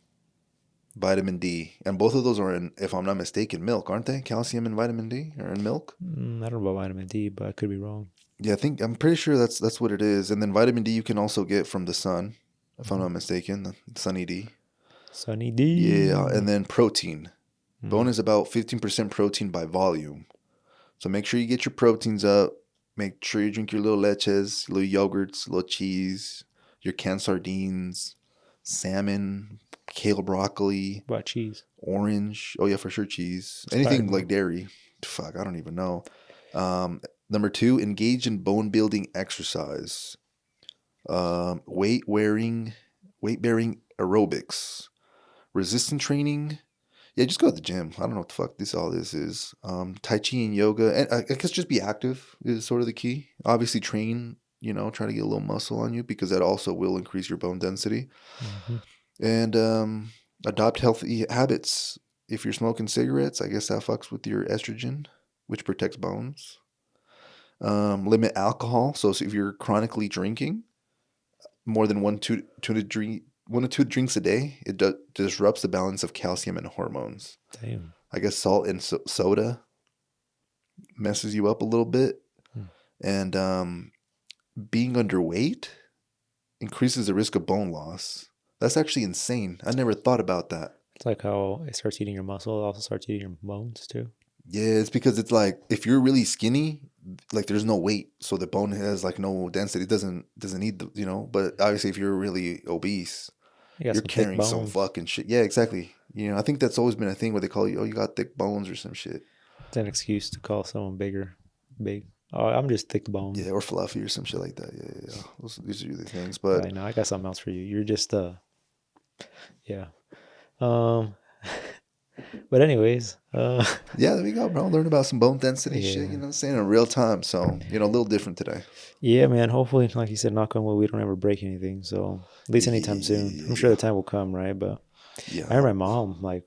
vitamin D, and both of those are in, if I'm not mistaken, milk, aren't they? Calcium and vitamin D are in milk. I don't know about vitamin D, but I could be wrong. Yeah, I'm pretty sure that's what it is. And then vitamin D you can also get from the sun, if I'm not mistaken, the sunny D. Sunny D. Yeah, and then protein. Bone is about 15% protein by volume. So make sure you get your proteins up. Make sure you drink your little leches, little yogurts, little cheese, your canned sardines, salmon, kale, broccoli. What cheese? Orange. Oh, yeah, for sure, cheese. Anything like dairy. Fuck, I don't even know. Number 2, engage in bone-building exercise. Weight-bearing aerobics. Resistance training. Yeah, just go to the gym. I don't know what the fuck all this is. Tai Chi and yoga. And I guess just be active is sort of the key. Obviously train, try to get a little muscle on you because that also will increase your bone density. And adopt healthy habits. If you're smoking cigarettes, I guess that fucks with your estrogen, which protects bones. Limit alcohol. So if you're chronically drinking, more than 1 to 2 drinks a day, it disrupts the balance of calcium and hormones. Damn. I guess salt and soda messes you up a little bit. And being underweight increases the risk of bone loss. That's actually insane. I never thought about that. It's like how it starts eating your muscle. It also starts eating your bones too. Yeah, it's because it's like if you're really skinny, like there's no weight, so the bone has like no density. It doesn't need the But obviously, if you're really obese, you're carrying some fucking shit. Yeah, exactly. I think that's always been a thing where they call you, oh, you got thick bones or some shit. It's an excuse to call someone big. Oh, I'm just thick bones. Yeah, or fluffy or some shit like that. Yeah. These are the things. But I know I got something else for you. You're just yeah. But anyways, yeah, there we go, bro. Learn about some bone density shit, you know what I'm saying, in real time. So, a little different today. Yeah, man. Hopefully, like you said, knock on wood, we don't ever break anything. So at least anytime soon. I'm sure the time will come, right? But yeah, I remember my mom, like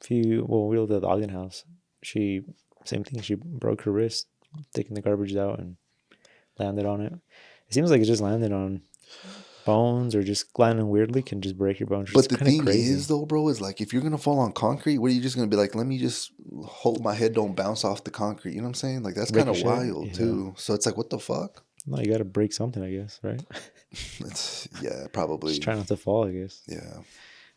we lived at the Ogden house. She, same thing. She broke her wrist taking the garbage out and landed on it. It seems like it just landed on bones or just landing weirdly can just break your bones. But the thing is, though, bro, is like if you're gonna fall on concrete, what are you just gonna be like? Let me just hold my head, don't bounce off the concrete. You know what I'm saying? Like that's kind of wild too. So it's like, what the fuck? No, you got to break something, I guess, right? Probably. Just try not to fall, I guess. Yeah.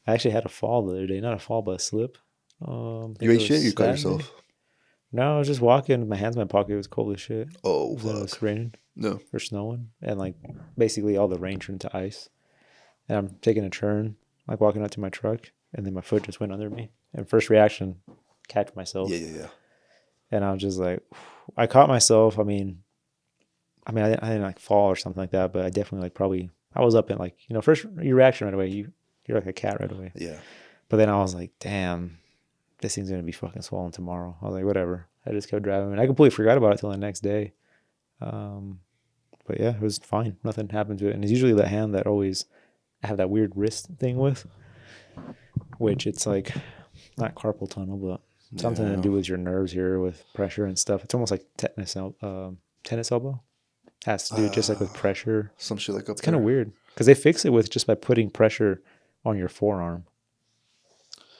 I actually had a fall the other day. Not a fall, but a slip. You ate shit? You cut yourself? No, I was just walking. My hands in my pocket. It was cold as shit. Oh, It was raining. No. Or snowing. And like basically all the rain turned to ice. And I'm taking a turn, like walking out to my truck. And then my foot just went under me. And first reaction, catch myself. Yeah. And I was just like, I caught myself. I didn't like fall or something like that, but I definitely like probably, I was up in like, first your reaction right away, you're like a cat right away. Yeah. But then I was like, damn, this thing's going to be fucking swollen tomorrow. I was like, whatever. I just kept driving. And I completely forgot about it till the next day. But yeah, it was fine. Nothing happened to it. And it's usually the hand that always I have that weird wrist thing with, which it's like not carpal tunnel, but something to do with your nerves here with pressure and stuff. It's almost like tennis elbow. Has to do just like with pressure. Some shit like up It's kind of weird because they fix it with just by putting pressure on your forearm.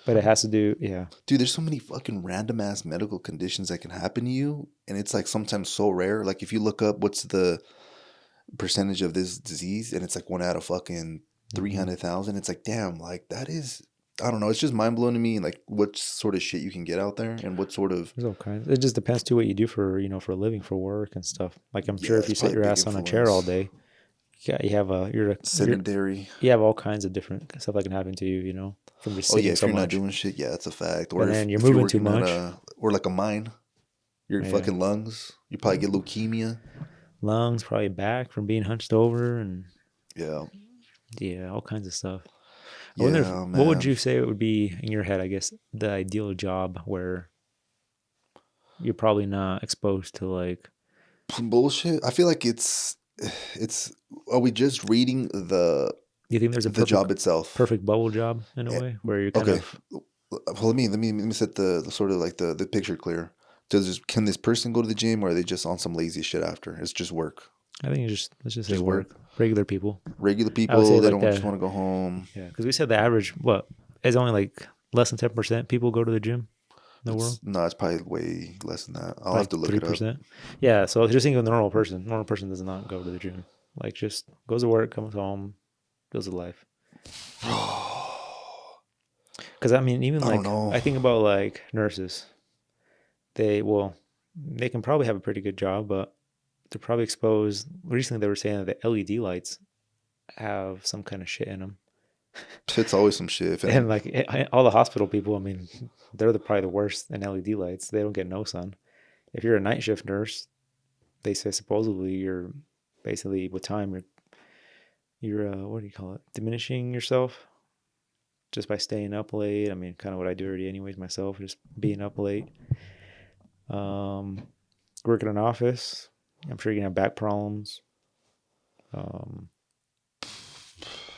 But it has to do, yeah. Dude, there's so many fucking random ass medical conditions that can happen to you. And it's like sometimes so rare. Like if you look up what's the percentage of this disease and it's like 1 out of fucking 300,000. It's like, damn, like that is, I don't know. It's just mind blowing to me. Like what sort of shit you can get out there and what sort of. There's all kinds. It just depends too what you do for, for a living, for work and stuff. Like I'm sure if you sit your ass on a chair all day, you're sedentary. You have all kinds of different stuff that can happen to you, from just sitting if you're not doing shit, that's a fact. Or if you're moving too much. Or like a mine, your fucking lungs, you probably get leukemia. Lungs, probably back from being hunched over and all kinds of stuff. I wonder what would you say it would be in your head, I guess, the ideal job where you're probably not exposed to like some bullshit? I feel like it's are we just reading the do you think there's a job itself? Perfect bubble job in a way where you're kind of well, let me set the sort of like the picture clear. Can this person go to the gym or are they just on some lazy shit after? It's just work. I think let's just say work. Regular people. Regular people, they don't just want to go home. Yeah, because we said the average, is only like less than 10% people go to the gym in the world? No, it's probably way less than that. I'll have to look 3%. It up. Yeah, so just think of the normal person. Normal person does not go to the gym. Like just goes to work, comes home, goes to life. Because even like I think about like nurses. They can probably have a pretty good job, but they're probably exposed. Recently, they were saying that the LED lights have some kind of shit in them. It's always some shit. And like all the hospital people, they're probably the worst in LED lights. They don't get no sun. If you're a night shift nurse, they say supposedly you're basically with time you're what do you call it? Diminishing yourself just by staying up late. Kind of what I do already anyways myself, just being up late. Work in an office. I'm sure you're gonna have back problems,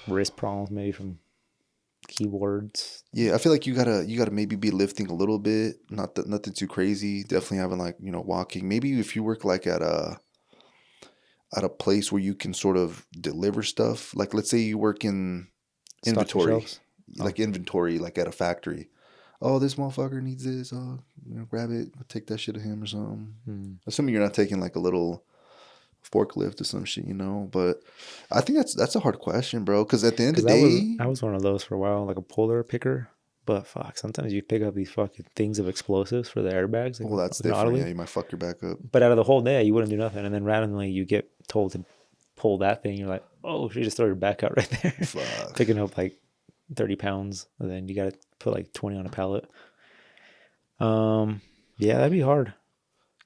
wrist problems maybe from keyboards. Yeah, I feel like you gotta maybe be lifting a little bit, nothing too crazy. Definitely having like walking. Maybe if you work like at a place where you can sort of deliver stuff. Like let's say you work in inventory, inventory, like at a factory. Oh, this motherfucker needs this. Oh, grab it. Take that shit to him or something. Assuming you're not taking like a little forklift or some shit, But I think that's a hard question, bro. Because at the end of the day, I was one of those for a while, like a polar picker. But fuck, sometimes you pick up these fucking things of explosives for the airbags. Like, well, that's different. Yeah, you might fuck your back up. But out of the whole day, you wouldn't do nothing, and then randomly you get told to pull that thing. You're like, oh, you just throw your back out right there. Fuck. Picking up like 30 pounds, and then you got to put like 20 on a pallet. Yeah, that'd be hard.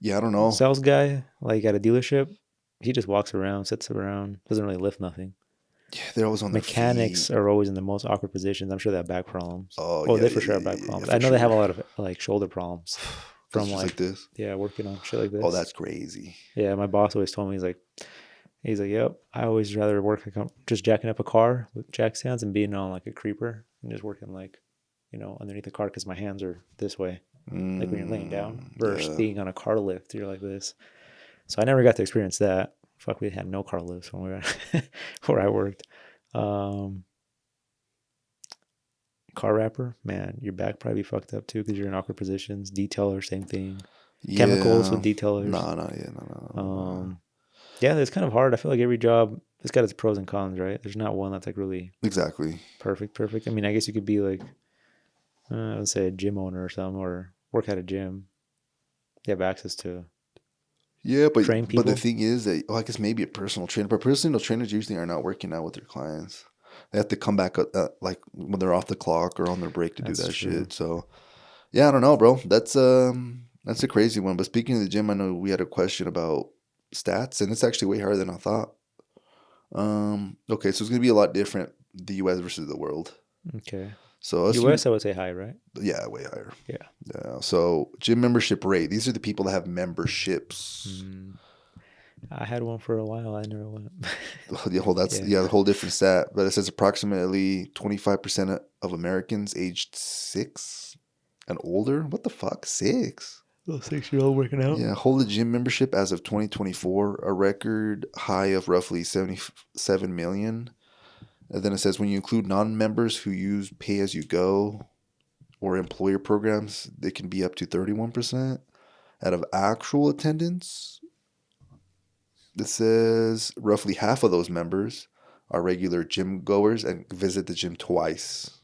Yeah, I don't know. Sales guy, like at a dealership, he just walks around, sits around, doesn't really lift nothing. Yeah, they're always on their feet. Mechanics are always in the most awkward positions. I'm sure they have back problems. Oh, yeah, they for sure have back problems. I know they have a lot of like shoulder problems from like this. Yeah, working on shit like this. Oh, that's crazy. Yeah, my boss always told me he's like, yep, I always rather work like just jacking up a car with jack stands and being on like a creeper and just working like, underneath the car because my hands are this way, like when you're laying down, versus being on a car lift, you're like this. So I never got to experience that. Fuck, we had no car lifts when we were where I worked. Car wrapper, man, your back probably fucked up too because you're in awkward positions. Detailer, same thing. Yeah. Chemicals with detailers. No. Yeah, it's kind of hard. I feel like every job has got its pros and cons, right? There's not one that's like really exactly perfect. I guess you could be like, let's say a gym owner or something, or work at a gym. They have access to train but people. the thing is that I guess maybe a personal trainer, but personal trainers usually are not working out with their clients. They have to come back like when they're off the clock or on their break to do that shit. So yeah, I don't know, bro. That's a crazy one. But speaking of the gym, I know we had a question about stats, and it's actually way harder than I thought. Okay, so it's gonna be a lot different the U.S. versus the world. Okay. So U.S. I would say high, right? Yeah, way higher. Yeah. So gym membership rate. These are the people that have memberships. I had one for a while. I never went. The whole different stat. But it says approximately 25% of Americans aged 6 and older. What the fuck? 6? Little 6-year-old working out. Yeah, hold a gym membership as of 2024, a record high of roughly 77 million. And then it says when you include non-members who use pay-as-you-go or employer programs, they can be up to 31% out of actual attendance. It says roughly half of those members are regular gym goers and visit the gym twice.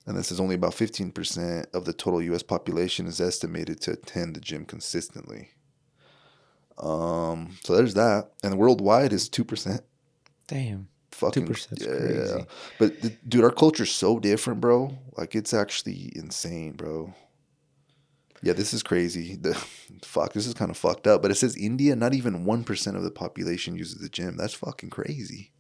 And this is only about 15% of the total U.S. population is estimated to attend the gym consistently. So there's that. And worldwide is 2%. Damn. Fucking 2% is crazy. But dude, our culture's so different, bro. Like it's actually insane, bro. Yeah, this is crazy. This is kind of fucked up. But it says India, not even 1% of the population uses the gym. That's fucking crazy.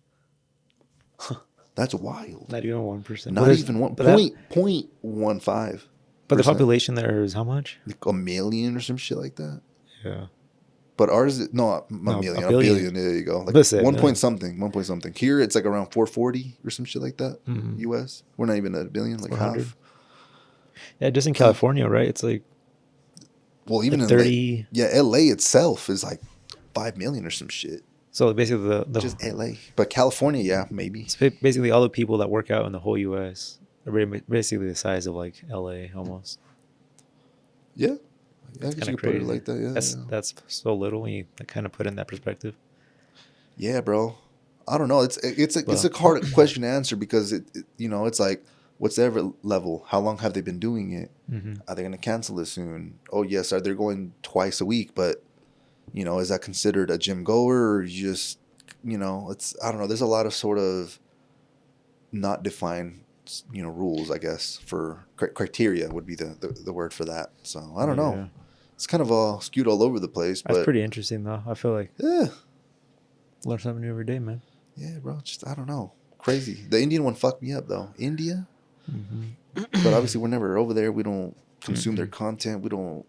That's wild. Not even 1%. Not even 0.15. But the population there is how much? Like a million or some shit like that. Yeah. But ours is a million. A billion. There you go. Like Listen, 1 point something. Here it's like around 440 or some shit like that. US. We're not even at a billion, like 400. Half. Yeah, just in California, right? It's like, well, even like 30. LA itself is like 5 million or some shit. So basically the just LA. But California, yeah, maybe. It's basically all the people that work out in the whole US are basically the size of like LA almost. Yeah. Yeah, I guess you could put it like that. Yeah, that's so little when you kind of put in that perspective. Yeah, bro. I don't know. It's a hard question to answer because it's like, what's their level? How long have they been doing it? Are they going to cancel it soon? Oh yes, are they going twice a week? But is that considered a gym goer or you just it's I don't know. There's a lot of sort of not defined rules, I guess, for criteria would be the word for that. So I don't know. It's kind of all skewed all over the place. That's pretty interesting, though. I feel like learn something new every day, man. Yeah, bro. Just I don't know. Crazy. The Indian one fucked me up, though. India. But obviously, we're never over there. We don't consume their content. We don't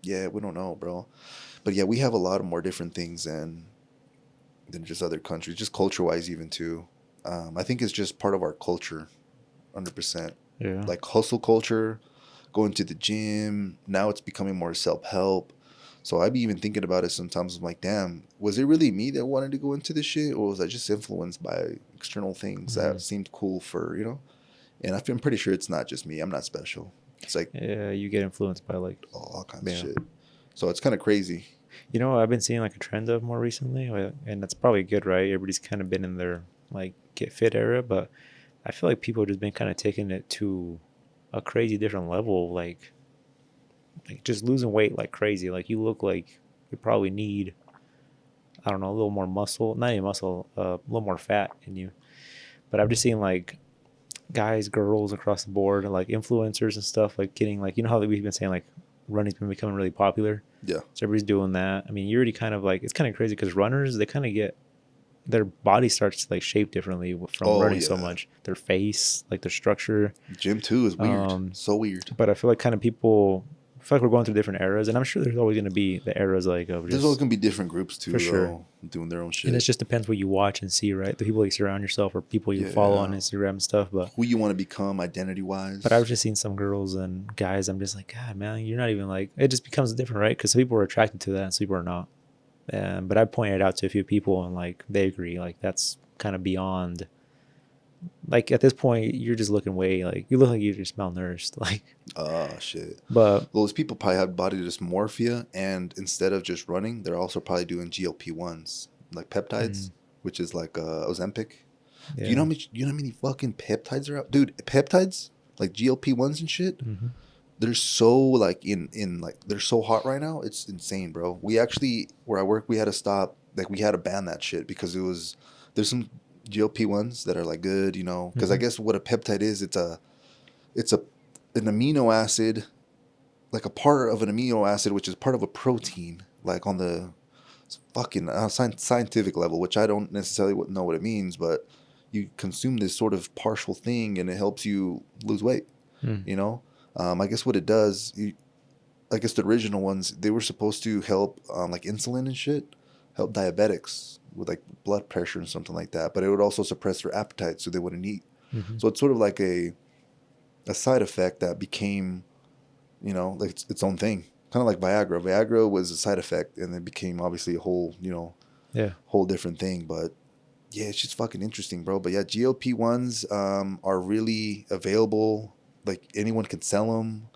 know, bro. But yeah, we have a lot of more different things than just other countries, just culture-wise even too. I think it's just part of our culture, 100%. Yeah. Like hustle culture. Going to the gym. Now it's becoming more self-help. So I be even thinking about it sometimes. I'm like, damn, was it really me that wanted to go into this shit? Or was I just influenced by external things that seemed cool for, And I'm pretty sure it's not just me. I'm not special. It's like... Yeah, you get influenced by like... all kinds of shit. So it's kind of crazy. I've been seeing like a trend of more recently. And that's probably good, right? Everybody's kind of been in their like get fit era. But I feel like people have just been kind of taking it to... a crazy different level, like just losing weight like crazy. Like you look like you probably need, I don't know, a little more muscle, not even muscle, a little more fat in you. But I've just seen like guys, girls across the board, like influencers and stuff, like getting like, how we've been saying like running's been becoming really popular. Yeah. So everybody's doing that. I mean, you're already kind of like, it's kind of crazy because runners, they kind of get, their body starts to like shape differently from running so much. Their face, like their structure. Gym too is weird. So weird. But I feel like kind of people, I feel like we're going through different eras, and I'm sure there's always going to be the eras like of. There's always going to be different groups too, for sure, doing their own shit. And it just depends what you watch and see, right? The people you surround yourself or people you follow on Instagram and stuff. But who you want to become identity wise. But I've just seen some girls and guys. I'm just like, God, man, you're not even like. It just becomes different, right? Because some people are attracted to that, and some people are not. But I pointed out to a few people and like they agree, like that's kind of beyond. Like at this point, you're just looking way like you look like you're just malnourished, like. Oh shit! But those people probably have body dysmorphia, and instead of just running, they're also probably doing GLP-1s, like peptides, which is like Ozempic. Yeah. Do you know how many fucking peptides are out, dude? Peptides like GLP-1s and shit. they're so like in like they're so hot right now. It's insane, bro. We actually where I work, we had to stop. Like we had to ban that shit because there's some GLP-1s that are like good, you know. Because I guess what a peptide is, it's an amino acid, like a part of an amino acid, which is part of a protein, like on the fucking scientific level, which I don't necessarily know what it means, but you consume this sort of partial thing and it helps you lose weight, you know? I guess what it does, I guess the original ones, they were supposed to help like insulin and shit, help diabetics with like blood pressure and something like that, but it would also suppress their appetite so they wouldn't eat. So it's sort of like a side effect that became, you know, like its own thing. Kind of like Viagra. Viagra was a side effect and it became obviously a whole, you know, whole different thing. But yeah, it's just fucking interesting, bro. But yeah, GLP-1s are really available. Like anyone can sell them.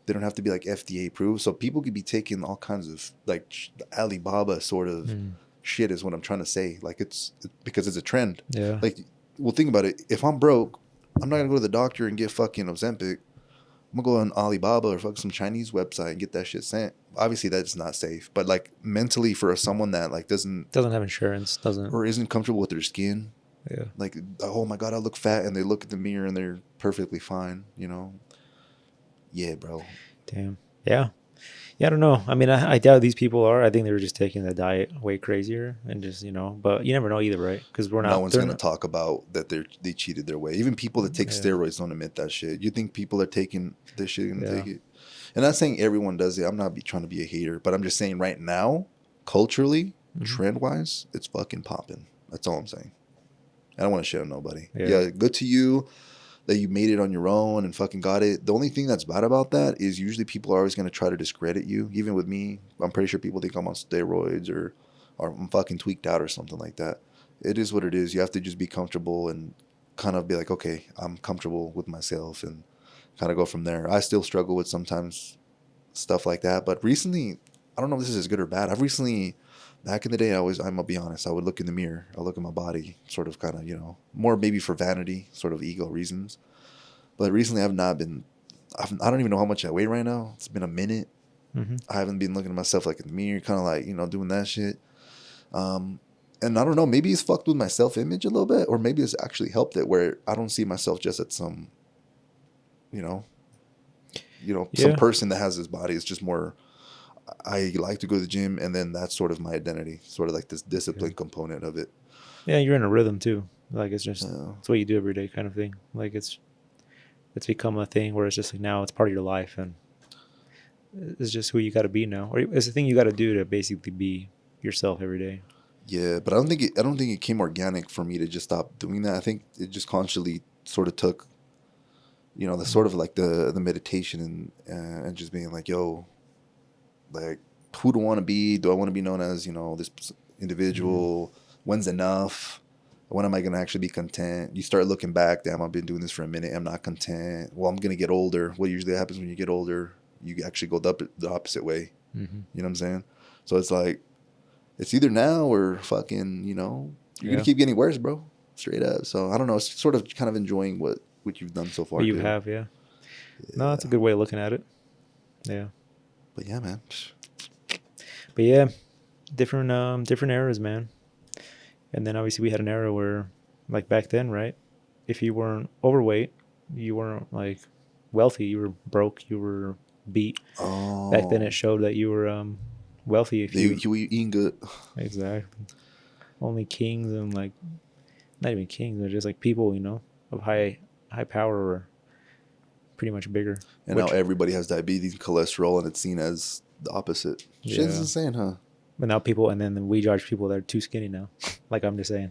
They don't have to be like FDA approved. So people could be taking all kinds of like Alibaba sort of shit is what I'm trying to say. Like it's because it's a trend. Yeah. Like, well, think about it. If I'm broke, I'm not going to go to the doctor and get fucking Ozempic. I'm gonna go on Alibaba or fuck some Chinese website and get that shit sent. Obviously, that's not safe. But like mentally, for someone that like doesn't have insurance, or isn't comfortable with their skin, yeah, like, oh my god, I look fat, and they look at the mirror and they're perfectly fine. You know, yeah, bro. Damn. Yeah. Yeah, I don't know. I mean, I doubt these people are. I think they were just taking the diet way crazier and just, you know, but you never know either, right? Because No one's going to talk about that they cheated their way. Even people that take steroids don't admit that shit. You think people are taking this shit and take it? And I'm not saying everyone does it. I'm not trying to be a hater, but I'm just saying right now, culturally, trend-wise, it's fucking popping. That's all I'm saying. I don't want to shit on nobody. Yeah, good to you that you made it on your own and fucking got it. The only thing that's bad about that is usually people are always going to try to discredit you. Even with me, I'm pretty sure people think I'm on steroids or I'm fucking tweaked out or something like that. It is what it is. You have to just be comfortable and kind of be like, okay, I'm comfortable with myself and kind of go from there. I still struggle with sometimes stuff like that. But recently, I don't know if this is good or bad. Back in the day, I'm gonna be honest, I would look in the mirror. I look at my body, sort of kind of, you know, more maybe for vanity, sort of ego reasons. But recently, I don't even know how much I weigh right now. It's been a minute. I haven't been looking at myself like in the mirror, kind of like, you know, doing that shit. And I don't know, maybe it's fucked with my self-image a little bit, or maybe it's actually helped it where I don't see myself just at some, you know, some person that has this body. It's just more, I like to go to the gym, and then that's sort of my identity, sort of like this discipline component of it. Yeah, you're in a rhythm too. Like it's just it's what you do every day, kind of thing. Like it's become a thing where it's just like now it's part of your life, and it's just who you got to be now, or it's the thing you got to do to basically be yourself every day. Yeah, but I don't think it came organic for me to just stop doing that. I think it just consciously sort of took, you know, the sort of like the meditation and just being like, yo, like, who do I want to be? Do I want to be known as, you know, this individual? When's enough? When am I going to actually be content? You start looking back, damn, I've been doing this for a minute. I'm not content. Well, I'm going to get older. What usually happens when you get older, you actually go the opposite way. You know what I'm saying? So it's like, it's either now or fucking, you know, you're going to keep getting worse, bro. Straight up. So I don't know. It's sort of kind of enjoying what you've done so far. What you have, yeah. No, that's a good way of looking at it. Yeah. But yeah, man. But yeah, different eras, man. And then obviously we had an era where, like back then, right? If you weren't overweight, you weren't like wealthy. You were broke. You were beat. Oh. Back then, it showed that you were wealthy. If you were eating good. Exactly. Only kings and like not even kings, but just like people, you know, of high power were pretty much bigger. And now everybody has diabetes and cholesterol, and it's seen as the opposite. Yeah. Shit's insane, huh? But now people, and then we judge people that are too skinny now. Like I'm just saying,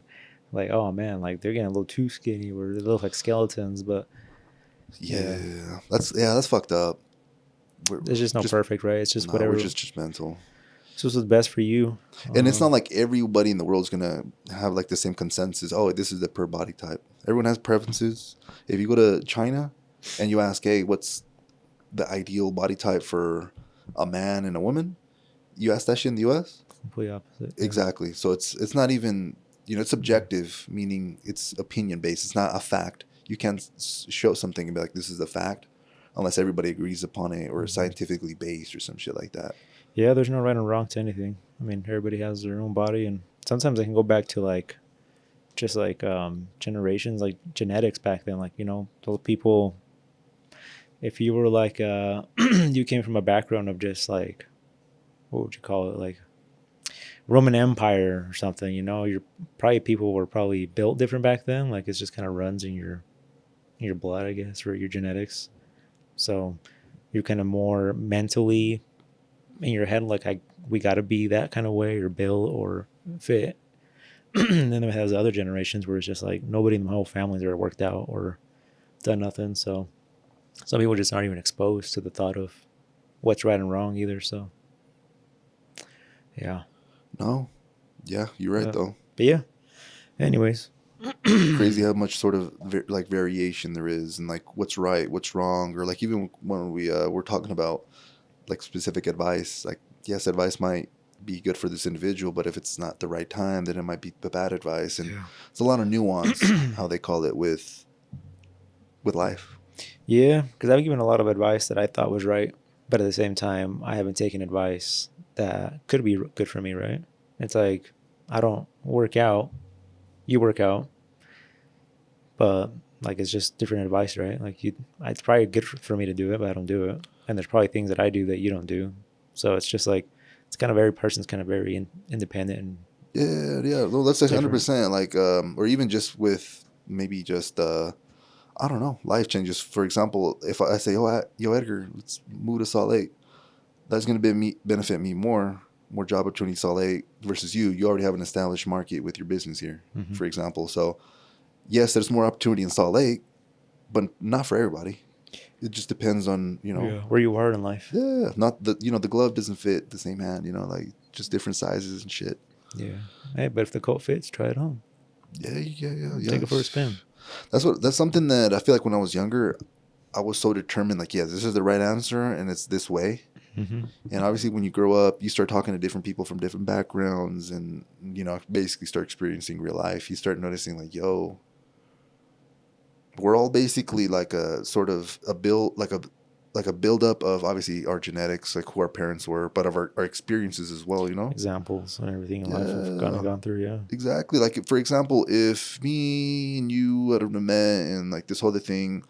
like, oh man, like they're getting a little too skinny, or they look like skeletons. But that's fucked up. There's just no perfect, right? It's just whatever. We're just mental. So what's best for you. And it's not like everybody in the world is gonna have like the same consensus. Oh, this is the per body type. Everyone has preferences. If you go to China and you ask, hey, what's the ideal body type for a man and a woman? You ask that shit in the U.S.? Complete opposite. Yeah. Exactly. So it's not even, you know, it's subjective, meaning it's opinion based. It's not a fact. You can't show something and be like, this is a fact. unless everybody agrees upon it or scientifically based or some shit like that. Yeah, there's no right or wrong to anything. I mean, everybody has their own body, and sometimes I can go back to like just like generations, like genetics back then. Like, you know, those people, if you were like you came from a background of just like, what would you call it, like Roman Empire or something, you know, you're probably, people were probably built different back then. Like, it's just kind of runs in your blood, I guess, or your genetics. So you're kind of more mentally in your head, like, we got to be that kind of way or build or fit. And then it has other generations where it's just like nobody in the whole family's ever worked out or done nothing. So some people just aren't even exposed to the thought of what's right and wrong either. So yeah. No, yeah, you're right though. But yeah, anyways, crazy how much sort of like variation there is, and like what's right, what's wrong, or like even when we're talking about like specific advice, like yes, advice might be good for this individual, but if it's not the right time, then it might be the bad advice, and it's a lot of nuance how they call it with life. Yeah, because I've given a lot of advice that I thought was right, but at the same time, I haven't taken advice that could be good for me, right? It's like, I don't work out, you work out, but like, it's just different advice, right? Like, it's probably good for me to do it, but I don't do it. And there's probably things that I do that you don't do. So it's just like, it's kind of every person's kind of very independent. And yeah. Well, that's 100%. Like, or even just with maybe just, I don't know, life changes. For example, if I say, yo, Edgar, let's move to Salt Lake, that's going to benefit me more job opportunity Salt Lake versus you. You already have an established market with your business here, for example. So, yes, there's more opportunity in Salt Lake, but not for everybody. It just depends on, where you are in life. Yeah, not the glove doesn't fit the same hand. Like just different sizes and shit. Yeah. Hey, but if the coat fits, try it on. Yeah. Take it for a spin. That's something that I feel like when I was younger, I was so determined. Like, yeah, this is the right answer, and it's this way. And obviously, when you grow up, you start talking to different people from different backgrounds, and basically start experiencing real life. You start noticing, like, yo, we're all basically like a sort of a build buildup of obviously our genetics, like who our parents were, but of our experiences as well. Examples and everything in life have gone through. Yeah, exactly. Like, for example, if me and you would have met and like this whole other thing,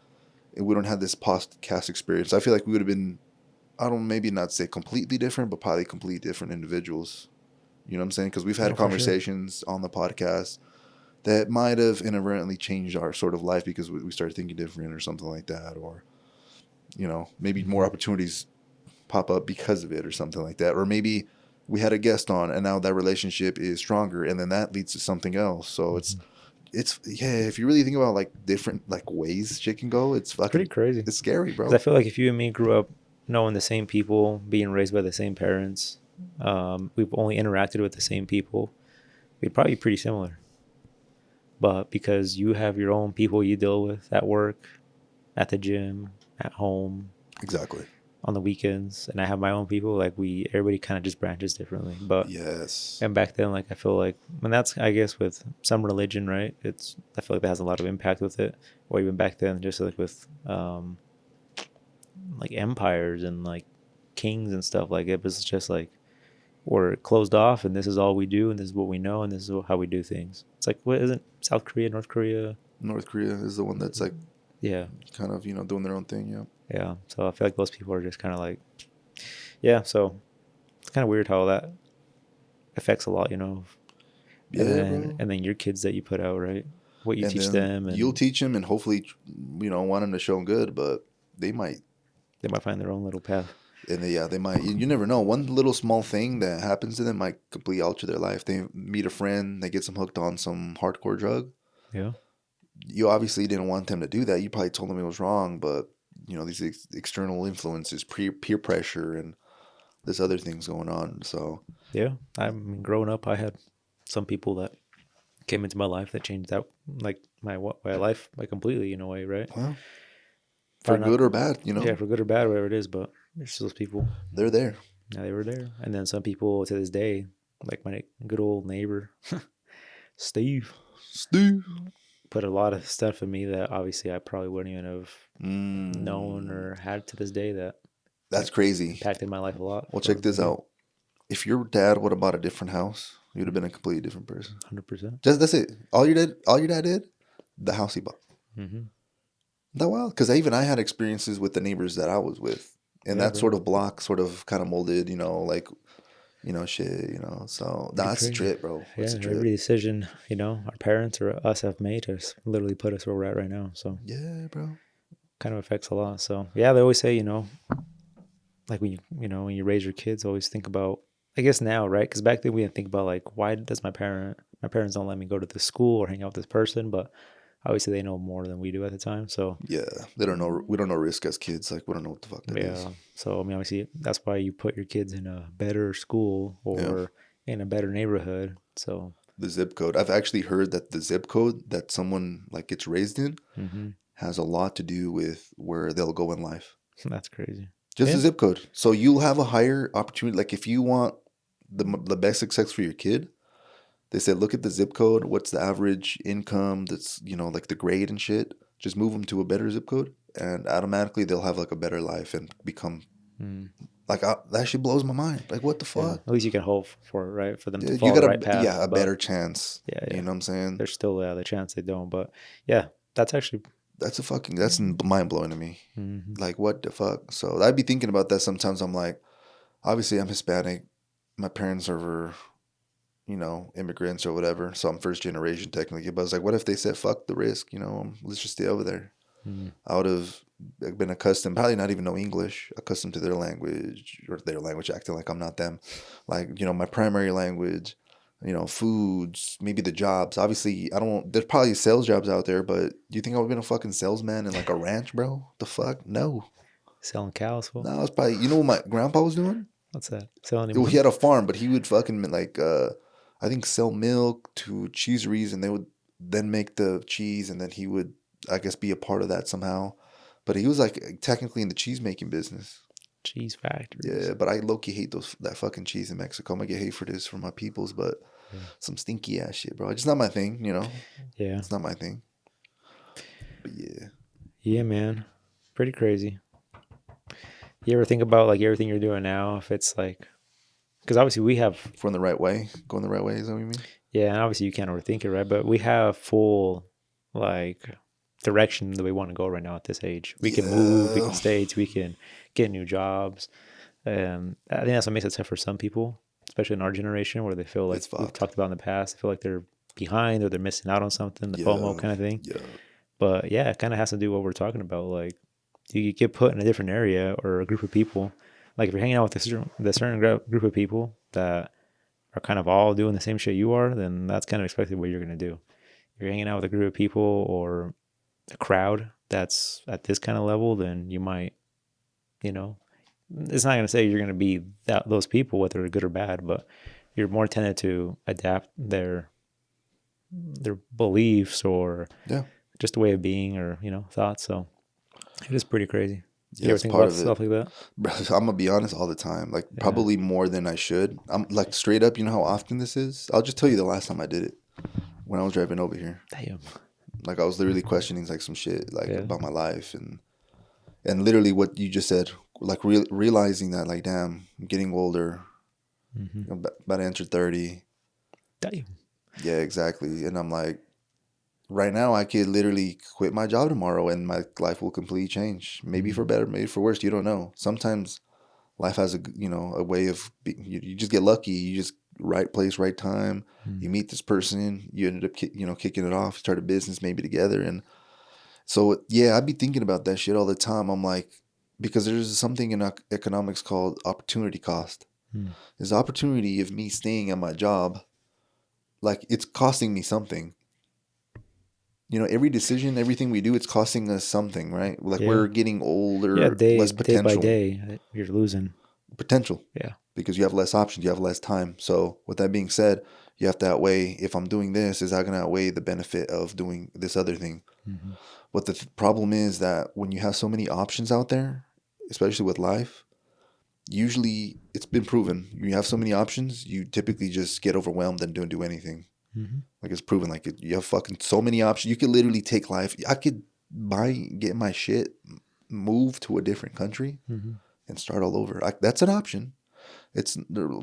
and we don't have this podcast experience, I feel like we would have been, I don't, maybe not say completely different, but probably completely different individuals. You know what I'm saying? Because we've had conversations on the podcast that might have inadvertently changed our sort of life because we started thinking different or something like that. Or, maybe more opportunities pop up because of it or something like that. Or maybe we had a guest on and now that relationship is stronger and then that leads to something else. So it's if you really think about like different like ways shit can go, it's fucking pretty crazy. It's scary, bro. 'Cause I feel like if you and me grew up knowing the same people, being raised by the same parents, we've only interacted with the same people, we'd probably be pretty similar. But because you have your own people you deal with at work, at the gym, at home, exactly, on the weekends, and I have my own people, like everybody kind of just branches differently. But yes, and back then, like, I feel like, and that's, I guess, with some religion, right? I feel like that has a lot of impact with it. Or even back then, just like with like empires and like kings and stuff, like it was just like we're closed off and this is all we do and this is what we know and this is how we do things. It's like, what isn't South Korea, North Korea? North Korea is the one that's like, yeah, kind of, doing their own thing. Yeah. So I feel like those people are just kind of like, yeah. So it's kind of weird how that affects a lot, Yeah, and then your kids that you put out, right? What you teach them, and you'll teach them, and hopefully, want them to show them good, but they might find their own little path. And they might. You never know. One little small thing that happens to them might completely alter their life. They meet a friend, they get some hooked on some hardcore drug. Yeah. You obviously didn't want them to do that. You probably told them it was wrong, but these external influences, peer pressure, and there's other things going on. So yeah, I mean, growing up, I had some people that came into my life that changed out like my life like completely in a way, right? Well, for good or bad, Yeah, for good or bad, whatever it is, but there's those people. They're there. Yeah, they were there. And then some people to this day, like my good old neighbor, Steve. put a lot of stuff in me that obviously I probably wouldn't even have known or had to this day. That's crazy. Impacted my life a lot. Well, check this out. If your dad would have bought a different house, you'd have been a completely different person. 100%. That's it. All your dad did, the house he bought. Mm-hmm. That wild? Because I had experiences with the neighbors that I was with, and that sort of block sort of kind of molded, like, shit, So that's a trip, bro. That's a trip. Every decision, our parents or us have made us literally put us where we're at right now. So yeah, bro. Kind of affects a lot. So yeah, they always say, like when you raise your kids, always think about, I guess now, right? Because back then we didn't think about like, why does my parents don't let me go to this school or hang out with this person, but obviously they know more than we do at the time. So yeah, they don't know. We don't know risk as kids. Like we don't know what the fuck that is. So I mean, obviously that's why you put your kids in a better school or in a better neighborhood. So the zip code. I've actually heard that the zip code that someone like gets raised in has a lot to do with where they'll go in life. That's crazy. Just the zip code. So you'll have a higher opportunity. Like if you want the best success for your kid, they said, look at the zip code. What's the average income? That's, like the grade and shit. Just move them to a better zip code and automatically they'll have like a better life and become like, that shit blows my mind. Like, what the fuck? Yeah. At least you can hope for it, right? For them to follow the right path. Yeah, a better chance. Yeah. You know what I'm saying? There's still the chance they don't. But yeah, that's actually... That's mind-blowing to me. Like, what the fuck? So I'd be thinking about that sometimes. I'm like, obviously I'm Hispanic. My parents are, immigrants or whatever. So I'm first generation technically. But I was like, what if they said, fuck the risk? Let's just stay over there. I would have been accustomed, probably not even know English, accustomed to their language or their language, acting like I'm not them. Like, my primary language, foods, maybe the jobs. Obviously, there's probably sales jobs out there, but do you think I would have been a fucking salesman in like a ranch, bro? The fuck? No. Selling cows? Well, no, it's probably, what my grandpa was doing? What's that? Selling? Well, he had a farm, but he would fucking like, I think sell milk to cheeseries and they would then make the cheese and then he would, I guess, be a part of that somehow. But he was like technically in the cheese making business. Cheese factories. Yeah, but I low-key hate that fucking cheese in Mexico. I'm gonna get hate for this from my peoples, but some stinky ass shit, bro. It's not my thing, Yeah. It's not my thing. But yeah. Yeah, man. Pretty crazy. You ever think about like everything you're doing now, if it's like, because obviously we have... Going the right way? Going the right way, is that what you mean? Yeah, and obviously you can't overthink it, right? But we have full like direction that we want to go right now at this age. We can move, we can states, we can get new jobs. I think that's what makes it tough for some people, especially in our generation, where they feel like we've talked about in the past, they feel like they're behind or they're missing out on something, the FOMO kind of thing. Yeah. But yeah, it kind of has to do what we're talking about. Like you get put in a different area or a group of people. Like if you're hanging out with a certain group of people that are kind of all doing the same shit you are, then that's kind of expected what you're going to do. If you're hanging out with a group of people or a crowd that's at this kind of level, then you might, it's not going to say you're going to be those people, whether they're good or bad, but you're more tended to adapt their beliefs or just a way of being or, thoughts. So it is pretty crazy. Yeah, you ever think about stuff like that? Bro, I'm going to be honest all the time. Like probably more than I should. I'm like straight up, you know how often this is? I'll just tell you the last time I did it when I was driving over here. Damn. Like I was literally questioning like some shit like about my life and literally what you just said, like realizing that like, damn, I'm getting older. I'm about to enter 30. Damn. Yeah, exactly. And I'm like, right now I could literally quit my job tomorrow and my life will completely change. Maybe for better, maybe for worse. You don't know. Sometimes life has a way of you just get lucky. You just right place, right time. You meet this person, you ended up kicking it off, start a business maybe together. And so yeah, I'd be thinking about that shit all the time. I'm like, because there's something in economics called opportunity cost. There's the opportunity of me staying at my job, like it's costing me something. Every decision, everything we do, it's costing us something, right? Like we're getting older, less potential. Day by day, you're losing potential. Yeah. Because you have less options, you have less time. So with that being said, you have to outweigh, if I'm doing this, is that going to outweigh the benefit of doing this other thing? But the problem is that when you have so many options out there, especially with life, usually it's been proven, you have so many options, you typically just get overwhelmed and don't do anything. Like it's proven, like you have fucking so many options. You could literally take life. I could get my shit, move to a different country, and start all over. That's an option.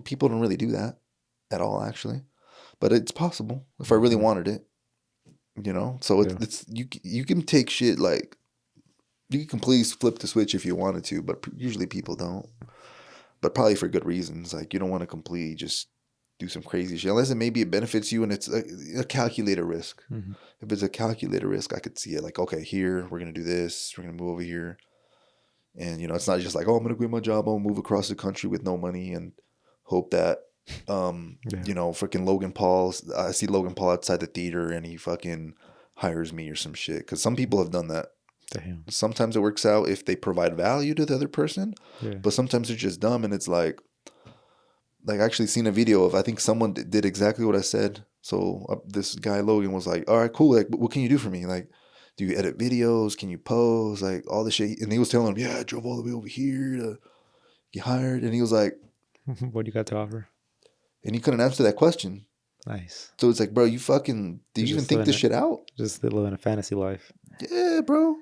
People don't really do that at all, actually, but it's possible if I really wanted it. You know, so it's you can take shit like you can completely flip the switch if you wanted to, but usually people don't. But probably for good reasons. Like you don't want to completely just do some crazy shit unless maybe it benefits you and it's a calculated risk. If it's a calculated risk, I could see it like, okay, here we're gonna do this, we're gonna move over here, and it's not just like, oh, I'm gonna quit my job, I'll move across the country with no money and hope that freaking Logan Paul. I see Logan Paul outside the theater and he fucking hires me or some shit. Because some people have done that. Damn. Sometimes it works out if they provide value to the other person, but sometimes they're just dumb and it's like I actually seen a video of, I think someone did exactly what I said. So this guy Logan was like, all right, cool. Like, what can you do for me? Like, do you edit videos? Can you pose? Like all this shit. And he was telling him, yeah, I drove all the way over here to get hired. And he was like, what do you got to offer? And he couldn't answer that question. Nice. So it's like, bro, you fucking, do you even think this shit out? Just living a fantasy life. Yeah, bro.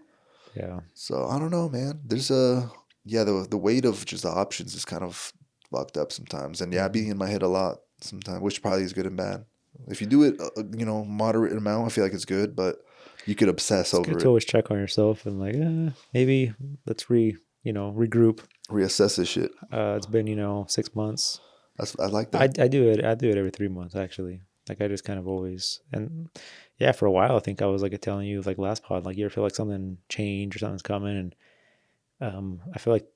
Yeah. So I don't know, man. There's the weight of just the options is kind of fucked up sometimes. And I be in my head a lot sometimes, which probably is good and bad. If you do it, moderate amount, I feel like it's good, but you could obsess over it. It's good to always check on yourself and like, maybe let's regroup. Reassess this shit. It's been, 6 months. I like that. I do it every 3 months actually. Like I just kind of always, and for a while I think I was like telling you like last pod, like you ever feel like something changed or something's coming, and I feel like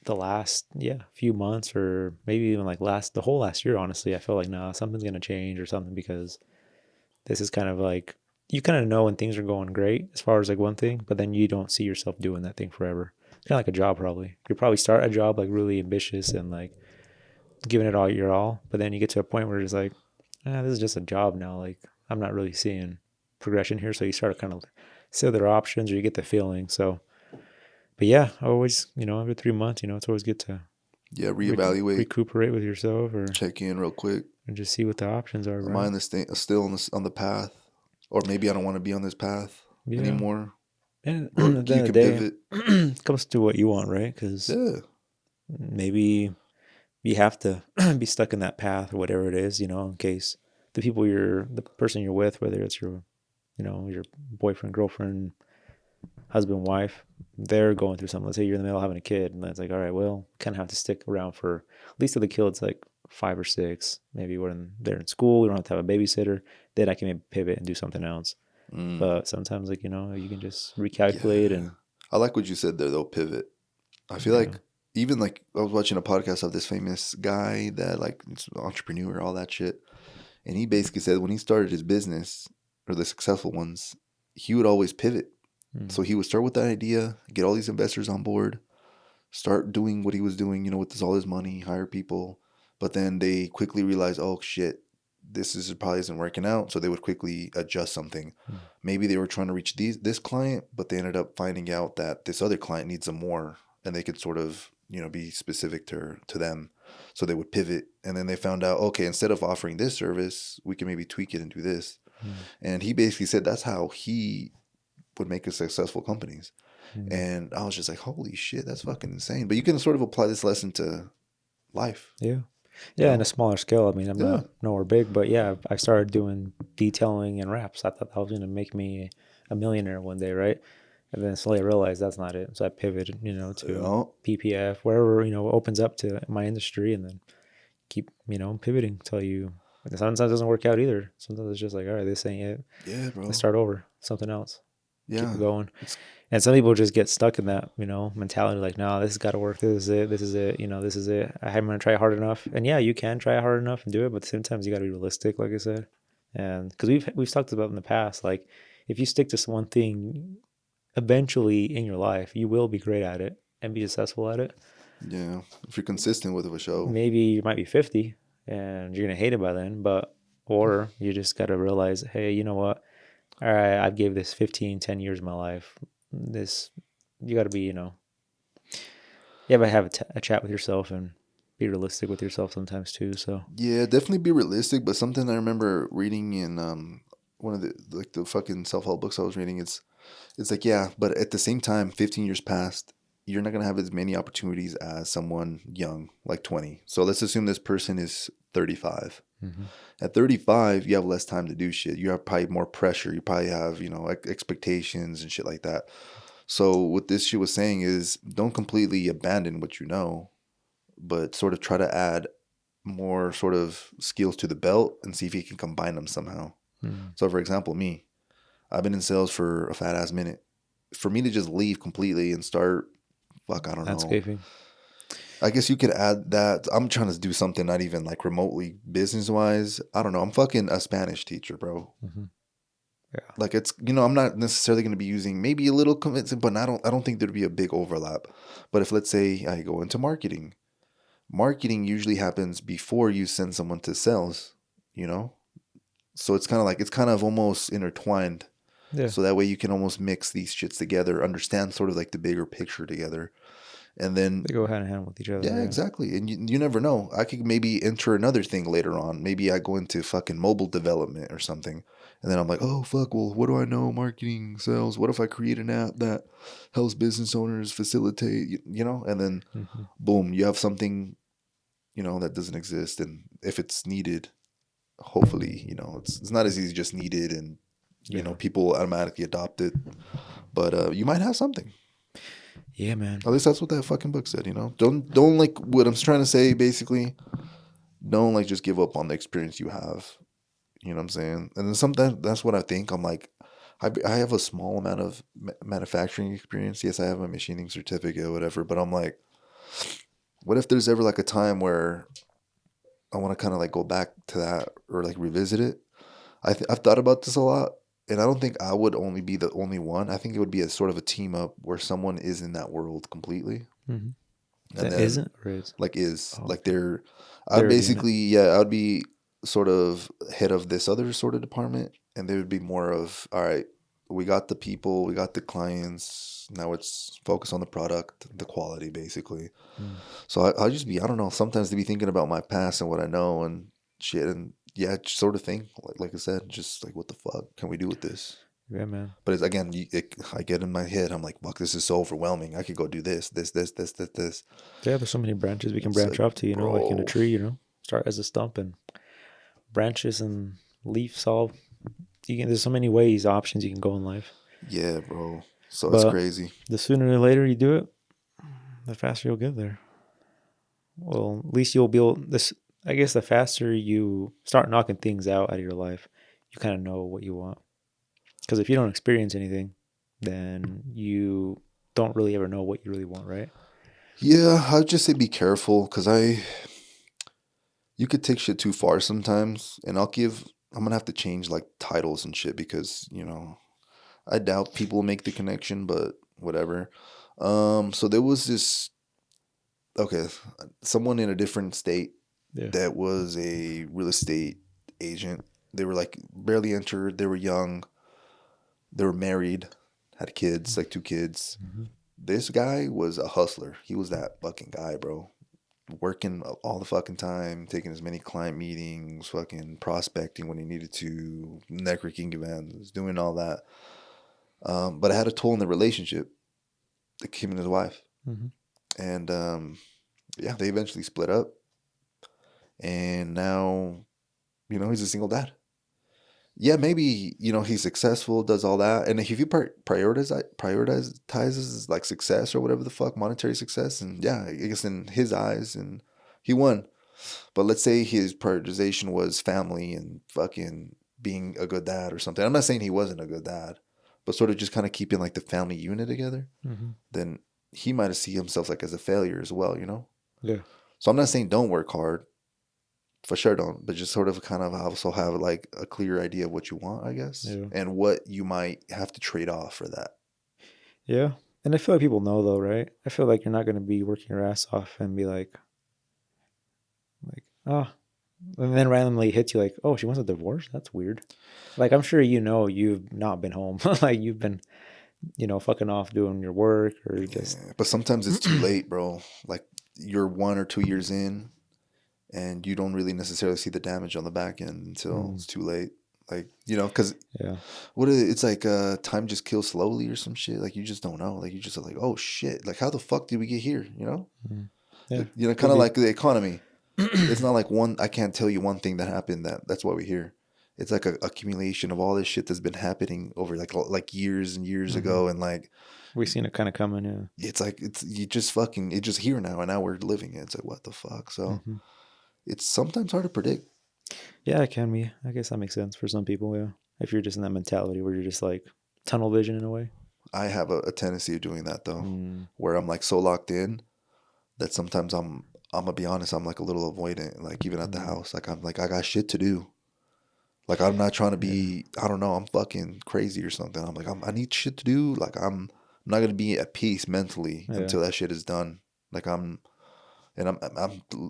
the last few months or maybe even like the whole last year, honestly, I feel like something's gonna change or something, because this is kind of like, you kind of know when things are going great as far as like one thing, but then you don't see yourself doing that thing forever. Kind of like a job, probably. You probably start a job like really ambitious and like giving it all your all, but then you get to a point where it's like, this is just a job now. Like I'm not really seeing progression here. So you start to kind of see other options, or you get the feeling. So, but I always, every 3 months, it's always good to reevaluate, recuperate with yourself, or check in real quick and just see what the options are. Am I still on the path, or maybe I don't want to be on this path anymore? And at the end of the day, it comes to what you want, right? Because maybe you have to be stuck in that path or whatever it is, in case the person you're with, whether it's your boyfriend, girlfriend, husband, wife, they're going through something. Let's say you're in the middle of having a kid, and that's like, all right, well, kind of have to stick around for at least till the kid's like 5 or 6. Maybe when they're in school, we don't have to have a babysitter. Then I can maybe pivot and do something else. But sometimes, like, you can just recalculate. And I like what you said there, though, pivot. I feel like, even like I was watching a podcast of this famous guy that like entrepreneur, all that shit. And he basically said when he started his business, or the successful ones, he would always pivot. So he would start with that idea, get all these investors on board, start doing what he was doing, with all his money, hire people. But then they quickly realize, oh shit, this probably isn't working out. So they would quickly adjust something. Maybe they were trying to reach this client, but they ended up finding out that this other client needs them more, and they could sort of, be specific to them. So they would pivot, and then they found out, okay, instead of offering this service, we can maybe tweak it and do this. And he basically said that's how he would make a successful companies. And I was just like, holy shit, that's fucking insane. But you can sort of apply this lesson to life. Yeah, on a smaller scale. I mean, I'm not nowhere big, but I started doing detailing and wraps. I thought that was going to make me a millionaire one day, right? And then slowly I realized that's not it. So I pivoted, to PPF, wherever, opens up to my industry, and then keep, pivoting until sometimes it doesn't work out either. Sometimes it's just like, all right, this ain't it. Yeah, bro. Let's start over, something else. Yeah. Keep it going. And some people just get stuck in that, mentality, like, no, this has got to work. This is it. This is it. This is it. I'm going to try hard enough. And you can try hard enough and do it, but at the same time, you got to be realistic, like I said. And because we've talked about in the past, like, if you stick to one thing, eventually in your life, you will be great at it and be successful at it. Yeah. If you're consistent with it for sure. Maybe you might be 50 and you're going to hate it by then, or you just got to realize, hey, you know what? All right, I've gave this 10 years of my life. You got to be, but have a chat with yourself and be realistic with yourself sometimes too. So yeah, definitely be realistic. But something I remember reading in one of the fucking self help books I was reading, it's like, yeah, but at the same time, 15 years past, you're not gonna have as many opportunities as someone young, like 20. So let's assume this person is 35. mm-hmm. At 35, you have less time to do shit. You have probably more pressure. You probably have, expectations and shit like that. So what this shit was saying is don't completely abandon what you know, but sort of try to add more sort of skills to the belt and see if you can combine them somehow. Mm-hmm. So for example, me, I've been in sales for a fat ass minute. For me to just leave completely and start, fuck, I don't know. Landscaping. I guess you could add that. I'm trying to do something not even like remotely business wise. I don't know. I'm fucking a Spanish teacher, bro. Mm-hmm. Yeah. Like it's, I'm not necessarily going to be using maybe a little convincing, but I don't think there'd be a big overlap. But if let's say I go into marketing usually happens before you send someone to sales, you know? So it's kind of almost intertwined. Yeah. So that way you can almost mix these shits together, understand sort of like the bigger picture together. And then they go hand in hand with each other. Yeah, exactly. And you never know. I could maybe enter another thing later on. Maybe I go into fucking mobile development or something. And then I'm like, oh, fuck, well, what do I know? Marketing, sales. What if I create an app that helps business owners facilitate, And then, mm-hmm. boom, you have something, that doesn't exist. And if it's needed, hopefully, it's not as easy just needed and, people automatically adopt it. But you might have something. Yeah, man. At least that's what that fucking book said, Don't like what I'm trying to say, basically. Don't like just give up on the experience you have. You know what I'm saying? And then sometimes that's what I think. I'm like, I have a small amount of manufacturing experience. Yes, I have a machining certificate or whatever, but I'm like, what if there's ever like a time where I want to kind of like go back to that or like revisit it? I've thought about this a lot. And I don't think I would only be the only one. I think it would be a sort of a team up where someone is in that world completely. Mm-hmm. And that isn't or is? Like is. Oh, like okay. I'd basically, I would be sort of head of this other sort of department. And they would be more of, all right, we got the people, we got the clients. Now it's focus on the product, the quality, basically. Mm. So I'll just be, I don't know, sometimes to be thinking about my past and what I know and shit. And yeah, sort of thing. Like I said, just like, what the fuck can we do with this? Yeah, man. But it's, again, I get in my head. I'm like, fuck, this is so overwhelming. I could go do this. Yeah, there's so many branches we can branch off to, like in a tree, Start as a stump and branches and leaves all. There's so many options you can go in life. Yeah, bro. So it's crazy. The sooner or later you do it, the faster you'll get there. Well, at least you'll be able this. I guess the faster you start knocking things out of your life, you kind of know what you want. Because if you don't experience anything, then you don't really ever know what you really want, right? Yeah, I'd just say be careful because you could take shit too far sometimes. And I'm going to have to change like titles and shit because, I doubt people will make the connection, but whatever. So there was this, someone in a different state. Yeah. That was a real estate agent. They were like barely entered. They were young. They were married, had kids, like 2 kids. Mm-hmm. This guy was a hustler. He was that fucking guy, bro. Working all the fucking time, taking as many client meetings, fucking prospecting when he needed to, networking events, doing all that. But it had a toll in the relationship, him and his wife. Mm-hmm. And they eventually split up. And now, he's a single dad. Yeah, maybe, he's successful, does all that. And if you prioritizes like success or whatever the fuck, monetary success, and yeah, I guess in his eyes, and he won. But let's say his prioritization was family and fucking being a good dad or something. I'm not saying he wasn't a good dad, but sort of just kind of keeping like the family unit together. Mm-hmm. Then he might have seen himself like as a failure as well, Yeah. So I'm not saying don't work hard. For sure don't, but just sort of kind of also have like a clear idea of what you want, I guess, and what you might have to trade off for that. Yeah. And I feel like people know though, right? I feel like you're not going to be working your ass off and be like, oh, and then randomly hits you like, oh, she wants a divorce? That's weird. Like, I'm sure you've not been home. Like, you've been, fucking off doing your work or just. Yeah, but sometimes it's too late, bro. Like, you're 1 or 2 years in, and you don't really necessarily see the damage on the back end until it's too late. Like, you know, because it's like time just kills slowly or some shit. Like, you just don't know. Like, you just are like, oh shit, like how the fuck did we get here? You know, you know, kind of like the economy. It's not like I can't tell you one thing that happened that's why we're here. It's like a accumulation of all this shit that's been happening over like years and years ago, and like we've seen it kind of coming. Yeah, it's like it's just here now, and now we're living it. It's like, what the fuck? So it's sometimes hard to predict. Yeah, it can be. I guess that makes sense for some people. Yeah, if you're just in that mentality where you're just like tunnel vision in a way. I have a tendency of doing that though, where I'm like so locked in that sometimes I'm gonna be honest, I'm like a little avoidant. Like even at the house, like I'm like, I got shit to do. Like, I'm not trying to be, I don't know, I'm fucking crazy or something. I'm like, I need shit to do. Like, I'm not going to be at peace mentally until that shit is done. Like, I'm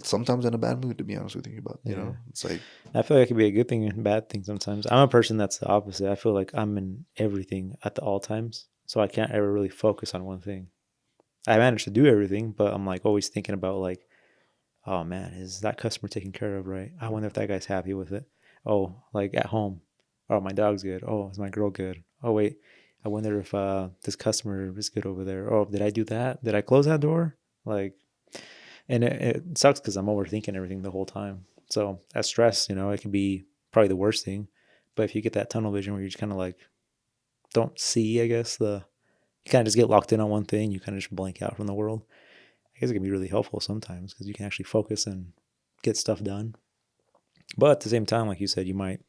sometimes in a bad mood, to be honest with you, about, you know, it's like. I feel like it could be a good thing and a bad thing sometimes. I'm a person that's the opposite. I feel like I'm in everything at all times. So I can't ever really focus on one thing. I manage to do everything, but I'm like always thinking about like, oh man, is that customer taken care of right? I wonder if that guy's happy with it. Oh, like at home. Oh, my dog's good. Oh, is my girl good? Oh, wait. I wonder if this customer is good over there. Oh, did I do that? Did I close that door? Like, and it sucks because I'm overthinking everything the whole time. So that stress, you know, it can be probably the worst thing. But if you get that tunnel vision where you just kind of like don't see, I guess, you kind of just get locked in on one thing. You kind of just blank out from the world. I guess it can be really helpful sometimes because you can actually focus and get stuff done. But at the same time, like you said, you might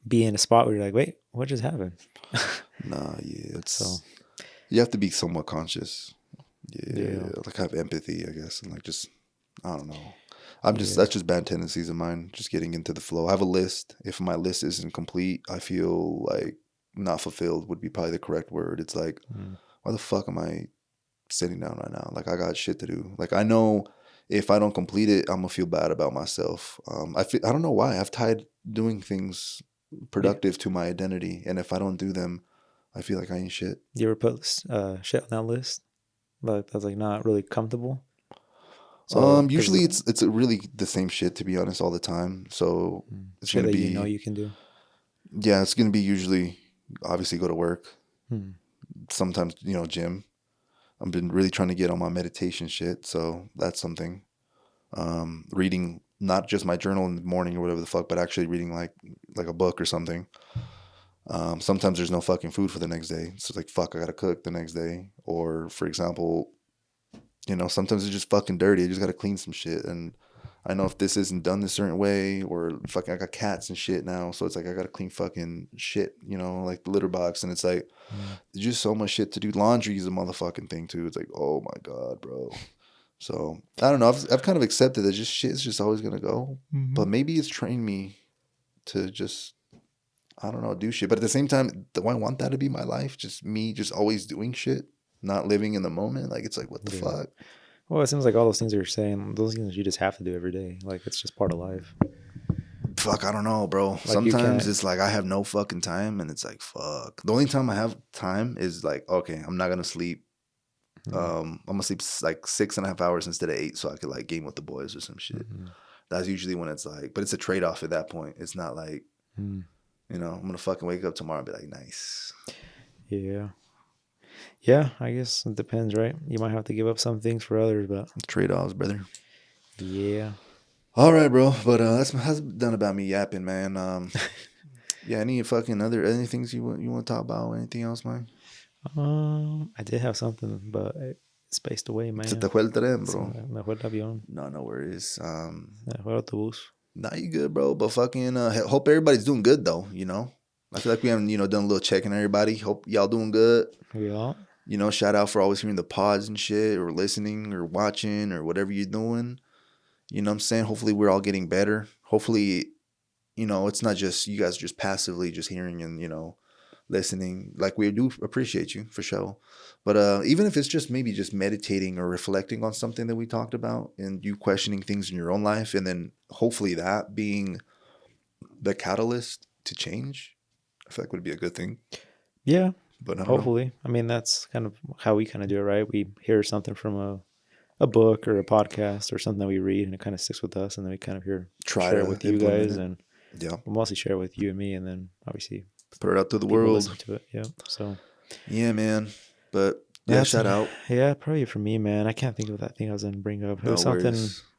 be in a spot where you're like, wait, what just happened? Nah, yeah. You have to be somewhat conscious. Yeah. Like have empathy, I guess. And like just, I don't know. That's just bad tendencies of mine. Just getting into the flow. I have a list. If my list isn't complete, I feel like not fulfilled would be probably the correct word. It's like, why the fuck am I sitting down right now? Like, I got shit to do. Like, I know if I don't complete it, I'm gonna feel bad about myself. I don't know why. I've tied doing things productive to my identity, and if I don't do them, I feel like I ain't shit. You ever put shit on that list, but that's like not really comfortable? So usually it's really the same shit, to be honest, all the time. So it's shit gonna that be, you know you can do. Yeah, it's gonna be usually obviously go to work. Sometimes, you know, gym. I've been really trying to get on my meditation shit, so that's something. Reading not just my journal in the morning or whatever the fuck, but actually reading like a book or something. Sometimes there's no fucking food for the next day, so it's like, fuck, I gotta cook the next day. Or for example, you know, sometimes it's just fucking dirty. I just gotta clean some shit, and I know if this isn't done a certain way, or fucking, I got cats and shit now, so it's like I gotta clean fucking shit, you know, like the litter box, and it's like there's just so much shit to do. Laundry is a motherfucking thing too. It's like, oh my god, bro. So I don't know. I've kind of accepted that just shit is just always gonna go, but maybe it's trained me to just, I don't know, do shit. But at the same time, do I want that to be my life? Just me, just always doing shit, not living in the moment. Like, it's like, what the fuck? Well, it seems like all those things you're saying, those things you just have to do every day. Like, it's just part of life. Fuck, I don't know, bro. Like, sometimes it's like I have no fucking time, and it's like, fuck. The only time I have time is like, okay, I'm not gonna sleep. I'm gonna sleep like 6.5 hours instead of 8, so I could like game with the boys or some shit. That's usually when it's like, but it's a trade-off at that point. It's not like, you know, I'm gonna fucking wake up tomorrow and be like, nice. Yeah, I guess it depends, right? You might have to give up some things for others, but trade-offs, brother. Yeah. All right, bro. But that's done about me yapping, man. Yeah, any things you want to talk about? Anything else, man? I did have something, but it spaced away, man. Se te fue el tren, bro. Me fue el avión. No worries. Me fue el autobús. Nah, you good, bro. But fucking hope everybody's doing good, though, you know? I feel like we haven't, done a little check on everybody. Hope y'all doing good. Yeah. Shout out for always hearing the pods and shit, or listening or watching or whatever you're doing. You know what I'm saying? Hopefully we're all getting better. Hopefully, it's not just you guys just passively just hearing and, listening. Like, we do appreciate you for sure. But even if it's just maybe just meditating or reflecting on something that we talked about, and you questioning things in your own life, and then hopefully that being the catalyst to change, I feel like would be a good thing. Yeah. But hopefully. I mean, that's kind of how we kind of do it, right? We hear something from a book or a podcast or something that we read, and it kind of sticks with us, and then we kind of share it with you guys, and we'll mostly share it with you and me, and then obviously put it out to the world. Listen to it. Yeah. So. Yeah, man. But yeah, shout out. Yeah, probably for me, man. I can't think of that thing I was gonna bring up. It was something.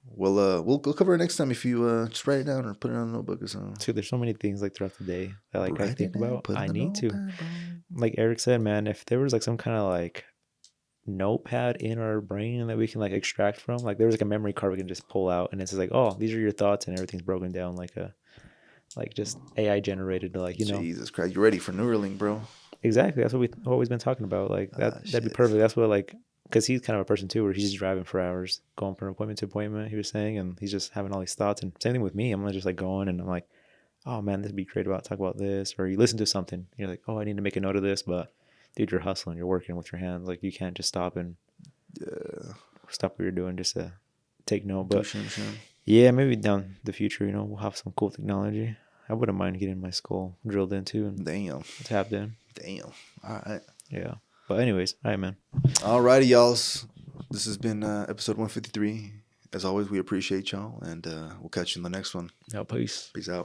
We'll cover it next time if you just write it down or put it on a notebook or something. Dude, there's so many things like throughout the day that like I think about. I need to. Like Eric said, man, if there was like some kind of like notepad in our brain that we can like extract from, like there was like a memory card we can just pull out, and it's just like, oh, these are your thoughts, and everything's broken down like just AI generated to like, you know. Jesus Christ, you ready for Neuralink, bro? Exactly. That's what we've always been talking about. Like that'd be perfect. That's what like, because he's kind of a person too where he's just driving for hours, going from appointment to appointment, he was saying, and he's just having all these thoughts. And same thing with me. I'm just like going and I'm like, oh man, this would be great about talk about this. Or you listen to something, you're like, oh, I need to make a note of this, but dude, you're hustling, you're working with your hands. Like you can't just stop and stop what you're doing just to take note. But yeah, maybe down the future, you know, we'll have some cool technology. I wouldn't mind getting my skull drilled into and tapped in. Damn. All right. Yeah. But anyways, all right, man. All righty, y'all. This has been episode 153. As always, we appreciate y'all, and we'll catch you in the next one. Yeah, peace. Peace out.